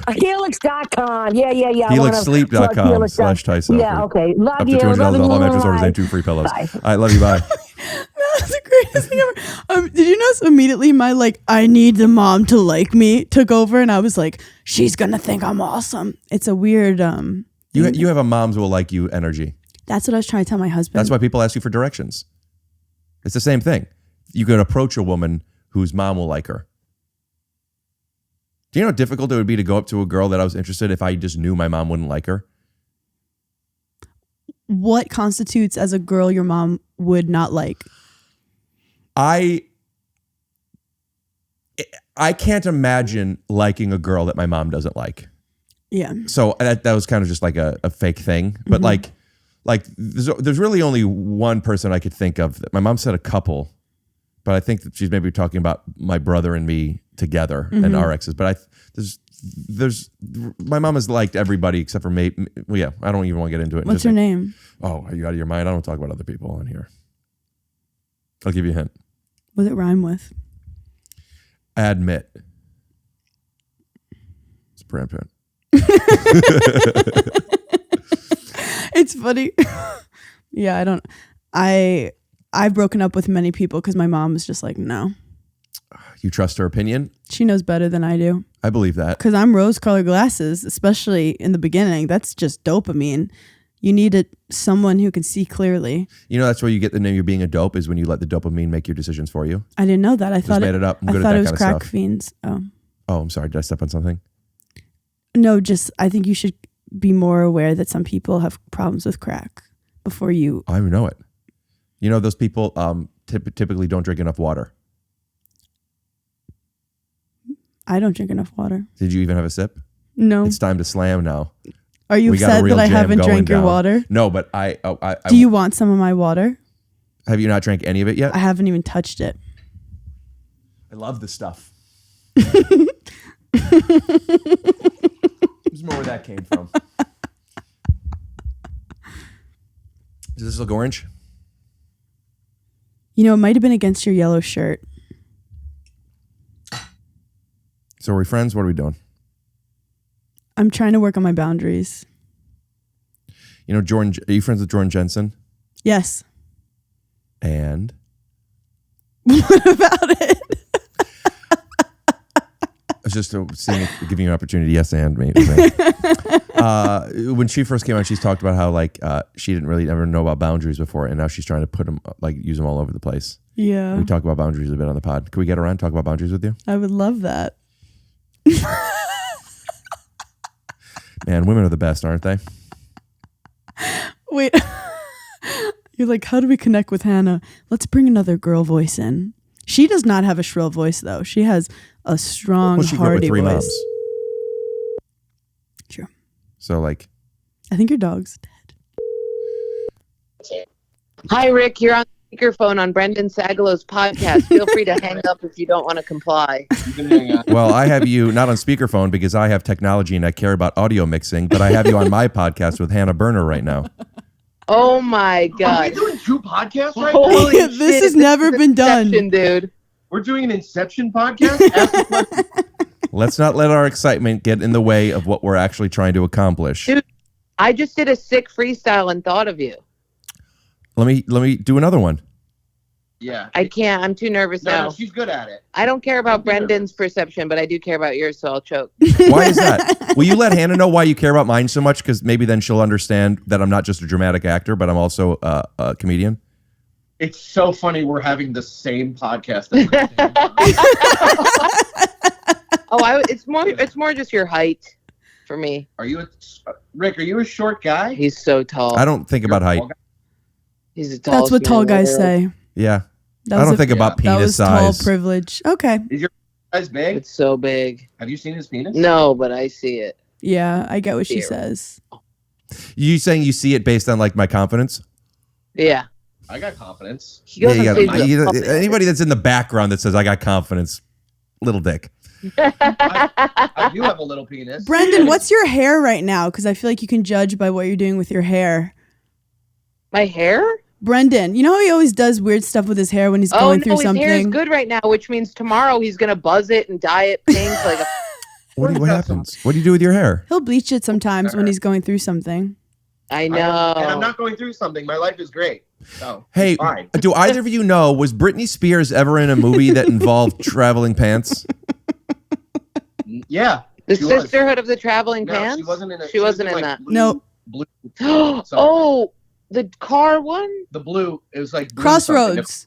Helix.com. Yeah. HelixSleep.com/TYSO. Yeah, okay. Love Up you. to $200 Love off all mattress you. orders and 2 free pillows. Bye. All right, love you. Bye. That's the greatest thing ever. Did you notice immediately my I need the mom to like me took over and I was like, she's going to think I'm awesome. It's a weird. You have a moms will like you energy. That's what I was trying to tell my husband. That's why people ask you for directions. It's the same thing. You could approach a woman whose mom will like her. Do you know how difficult it would be to go up to a girl that I was interested if I just knew my mom wouldn't like her? What constitutes as a girl your mom would not like? I can't imagine liking a girl that my mom doesn't like. Yeah. So that was kind of just like a fake thing. But like there's really only one person I could think of. My mom said a couple, but I think that she's maybe talking about my brother and me together and our exes. But there's my mom has liked everybody except for me. Well, yeah, I don't even want to get into it. What's her name? Oh, are you out of your mind? I don't talk about other people on here. I'll give you a hint. What does it rhyme with? Admit. It's Brad Pitt. It's funny. Yeah, I've broken up with many people because my mom was just like, no. You trust her opinion? She knows better than I do. I believe that. Because I'm rose-colored glasses, especially in the beginning. That's just dopamine. You need someone who can see clearly. You know, that's where you get the name you're being a dope is when you let the dopamine make your decisions for you. I didn't know that. I thought made it up. I'm I good at thought that it was kind of crack stuff. fiends. Oh, I'm sorry. Did I step on something? No, I think you should be more aware that some people have problems with crack before you. I know it. You know, those people typically don't drink enough water. I don't drink enough water. Did you even have a sip? No. It's time to slam now. Are you upset that I haven't drank your water? No, but Do you want some of my water? Have you not drank any of it yet? I haven't even touched it. I love this stuff. There's more where that came from. Does this look orange? You know, it might have been against your yellow shirt. So are we friends? What are we doing? I'm trying to work on my boundaries. You know, Jordan, are you friends with Jordan Jensen? Yes. And? What about it? I was just giving you an opportunity. Yes, and me. When she first came out, she's talked about how she didn't really ever know about boundaries before, and now she's trying to put them use them all over the place. Yeah. We talk about boundaries a bit on the pod. Can we get around and talk about boundaries with you? I would love that. Man, women are the best, aren't they? Wait. You're like, how do we connect with Hannah? Let's bring another girl voice in. She does not have a shrill voice, though. She has a strong, Well, she grew up hearty with 3 voice. moms. True. So like, I think your dog's dead. Hi, Rick. You're on speakerphone on Brendan Sagalow's podcast. Feel free to hang up if you don't want to comply. You can hang up. well, I have you not on speakerphone because I have technology and I care about audio mixing, but I have you on my podcast with Hannah Berner right now. Oh my Are we God. doing 2 podcasts right Holy now? This shit, has never is been done. Inception, dude. We're doing an Inception podcast? Ask the question. Let's not let our excitement get in the way of what we're actually trying to accomplish. Dude, I just did a sick freestyle and thought of you. Let me do another one. Yeah. I can't. I'm too nervous now. No, she's good at it. I don't care about Brendan's perception, but I do care about yours, so I'll choke. Why is that? Will you let Hannah know why you care about mine so much? Because maybe then she'll understand that I'm not just a dramatic actor, but I'm also a comedian. It's so funny we're having the same podcast. At the same time. It's more just your height for me. Are you Rick, are you a short guy? He's so tall. I don't think about height. He's the tallest That's what man tall in the guys world. say. Yeah. That I was don't a- think about That penis was tall size. privilege. Okay. Is your guys big? It's so big. Have you seen his penis? No, but I see it. Yeah, I get what she Here. says. You saying you see it based on like my confidence? Yeah. I got confidence. He goes Yeah, on you Facebook. got- anybody that's in the background that says I got confidence, little dick. I do have a little penis. Brendan, what's your hair right now? Because I feel like you can judge by what you're doing with your hair. My hair? Brendan, you know how he always does weird stuff with his hair when he's going through his hair is something? good right now, which means tomorrow he's gonna buzz it and dye it pink like a What happens? What do you do with your hair? He'll bleach it sometimes when he's going through something. I know. And I'm not going through something. My life is great. So Hey, it's fine. do either of you know, was Britney Spears ever in a movie that involved traveling pants? Yeah. The she was. Sisterhood of the Traveling No, Pants? she wasn't in it. She wasn't in like that. blue- No. Blue. Oh, the car one? The blue. It was like blue Crossroads.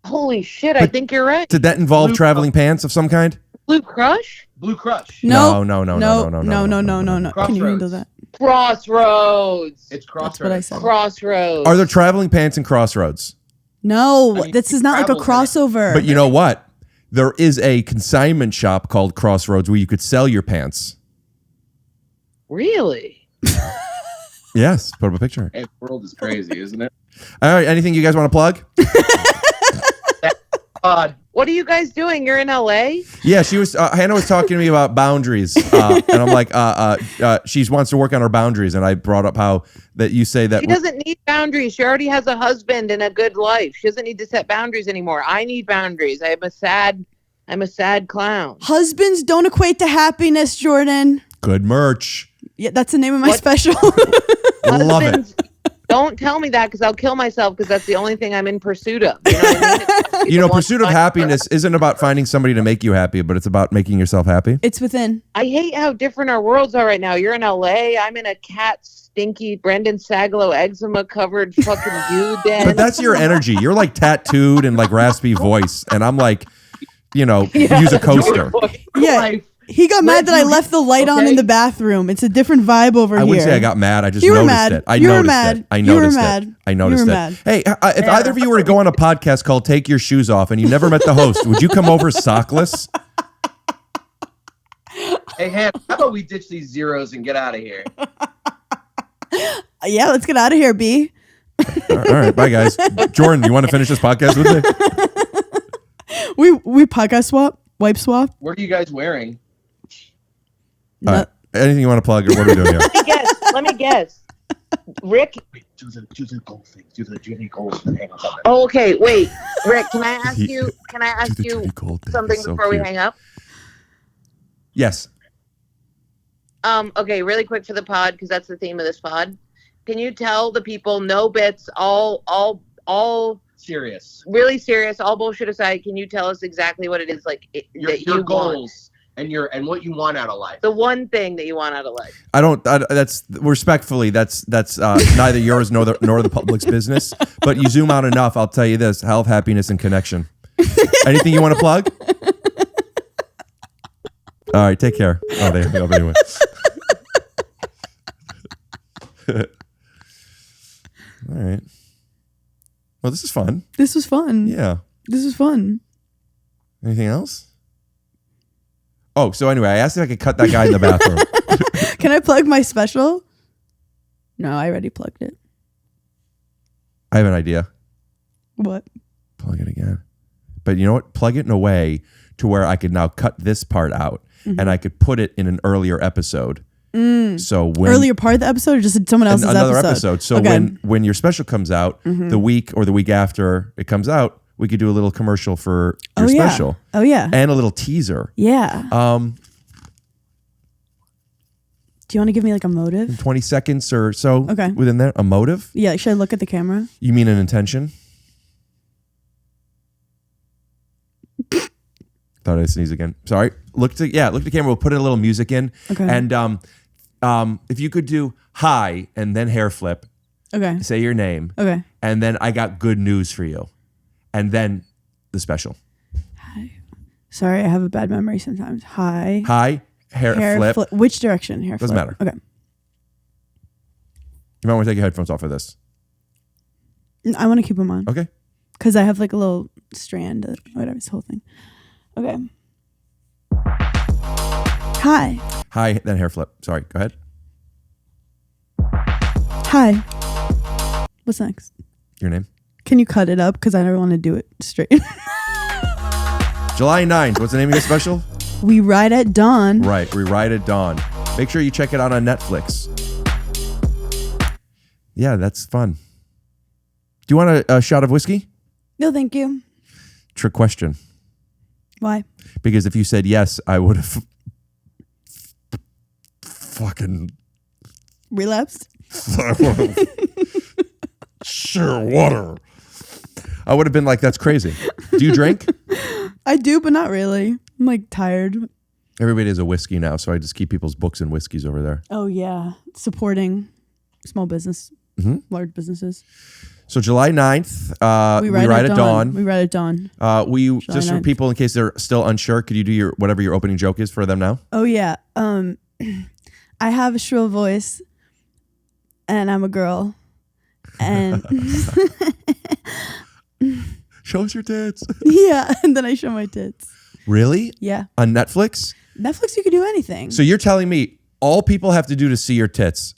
Holy shit, I But- think you're right. Did that involve Blue- traveling pants of some kind? Blue Crush? Blue Crush. No. No. No. Can you Crossroads. handle that? Crossroads. It's Crossroads. That's what I said. Crossroads. Are there traveling pants in Crossroads? No, I mean, this is not like a travels in it. crossover. But you know what? There is a consignment shop called Crossroads where you could sell your pants. Really? Yes, put up a picture. Hey, the world is crazy, isn't it? All right, anything you guys want to plug? What are you guys doing? You're in LA? Yeah, she was. Hannah was talking to me about boundaries, and I'm like, she wants to work on her boundaries, and I brought up how that you say that. She doesn't need boundaries. She already has a husband and a good life. She doesn't need to set boundaries anymore. I need boundaries. I'm a sad clown. Husbands don't equate to happiness, Jordan. Good merch. Yeah, that's the name of my What? special. Love it. Husbands, don't tell me that because I'll kill myself because that's the only thing I'm in pursuit of. You know what I mean? It's You know, the one pursuit of thing- happiness isn't about finding somebody to make you happy, but it's about making yourself happy. It's within. I hate how different our worlds are right now. You're in LA. I'm in a cat stinky Brendan Sagalow eczema covered fucking dude den. But that's your energy. You're like tattooed and like raspy voice, and I'm like, use a coaster. Yeah. Life. He got mad that I left the light on Okay. in the bathroom. It's a different vibe over I here. wouldn't say I got mad. I just You were noticed mad. it. I You were noticed mad. it. I You were noticed mad. it. I You noticed were it. mad. Hey, if either of you were to go on a podcast called "Take Your Shoes Off" and you never met the host, would you come over sockless? Hey, Han, how about we ditch these zeros and get out of here? Yeah, let's get out of here, B. All right, bye guys. Jordan, you want to finish this podcast with me? We podcast swap, wipe swap. What are you guys wearing? All right. Anything you want to plug, or what are we doing here? Let me guess. Rick. Do the gold thing. Do the Jenny Gold and hang up on it. Oh, okay. Wait, Rick. Can I ask He- you? Can I ask the you Judy Gold thing. something It's so before we cute. hang up? Yes. Okay, really quick for the pod because that's the theme of this pod. Can you tell the people no bits, all Serious. really serious, all bullshit aside? Can you tell us exactly what it is like that Your you goals want? and what you want out of life. The one thing that you want out of life. I don't. That's respectfully. That's neither yours nor the public's business. But you zoom out enough, I'll tell you this: health, happiness, and connection. Anything you want to plug? All right, take care. Oh, they hung up anyway. All right. Well, this is fun. This was fun. Yeah. This was fun. Anything else? Oh, so anyway, I asked if I could cut that guy in the bathroom. Can I plug my special? No, I already plugged it. I have an idea. What? Plug it again. But you know what? Plug it in a way to where I could now cut this part out and I could put it in an earlier episode. So when Earlier part of the episode or just someone else's another episode. So okay. when your special comes out, the week or the week after it comes out, we could do a little commercial for your special. Oh yeah. And a little teaser. Yeah. Do you want to give me like a motive? 20 seconds or so Okay. within there. A motive? Yeah, should I look at the camera? You mean an intention? Thought I'd sneeze again. Sorry. Look at the camera. We'll put a little music in. Okay. And if you could do hi and then hair flip, Okay. say your name. Okay. And then I got good news for you. And then the special. Sorry, I have a bad memory sometimes. Hi. Hi, hair flip. Which direction? Hair Doesn't flip. matter. Okay. You might want to take your headphones off for this. I want to keep them on. Okay. Because I have like a little strand, whatever, this whole thing. Okay. Hi. Hi, then hair flip. Sorry, go ahead. Hi. What's next? Your name. Can you cut it up? Because I never want to do it straight. July 9th. What's the name of your special? We Ride at Dawn. Right. We Ride at Dawn. Make sure you check it out on Netflix. Yeah, that's fun. Do you want a shot of whiskey? No, thank you. Trick question. Why? Because if you said yes, I would have fucking Relapsed? sure water. I would have been like, that's crazy. Do you drink? I do, but not really. I'm like tired. Everybody has a whiskey now, so I just keep people's books and whiskeys over there. Oh, yeah. Supporting small business, large businesses. So July 9th, we ride at dawn. We Ride at Dawn. Will you, just for 9th. people in case they're still unsure, could you do your whatever your opening joke is for them now? Oh, yeah. I have a shrill voice, and I'm a girl. And Show us your tits. yeah, and then I show my tits. Really? Yeah. On Netflix? Netflix, you could do anything. So you're telling me all people have to do to see your tits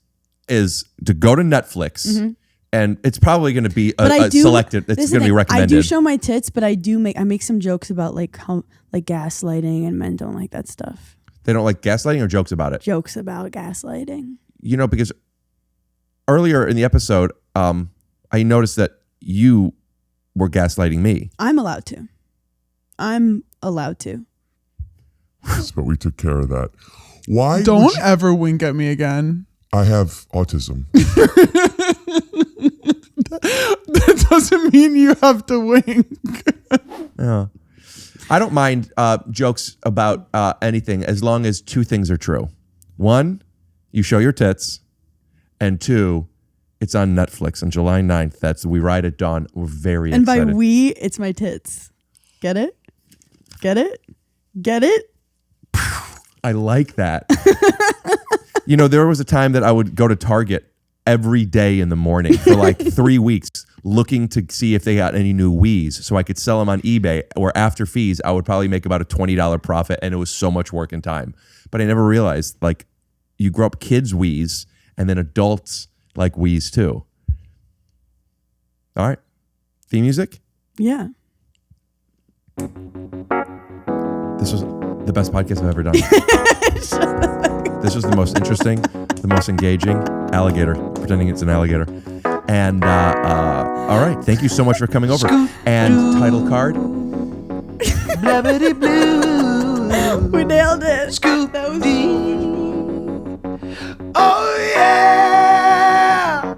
is to go to Netflix, and it's probably going to be selected. It's going to be recommended. I do show my tits, but I make some jokes about like gaslighting, and men don't like that stuff. They don't like gaslighting or jokes about it? Jokes about gaslighting. You know, because earlier in the episode, I noticed that you were gaslighting me. I'm allowed to. So we took care of that. Why? Don't ever wink at me again. I have autism. That doesn't mean you have to wink. Yeah. I don't mind jokes about anything as long as two things are true. One, you show your tits. And two, it's on Netflix on July 9th. That's We Ride at Dawn. We're very excited. And by we, it's my tits. Get it? Get it? Get it? I like that. You know, there was a time that I would go to Target every day in the morning for like 3 weeks looking to see if they got any new Wiis so I could sell them on eBay, or after fees, I would probably make about a $20 profit, and it was so much work and time. But I never realized, like, you grow up kids' Wiis and then adults like Wiis too. All right. Theme music? Yeah. This was the best podcast I've ever done. This was the most interesting, the most engaging. Alligator, pretending it's an alligator. And all right, thank you so much for coming over. And title card. Blabbity blue. We nailed it. Scoop that was oh yeah.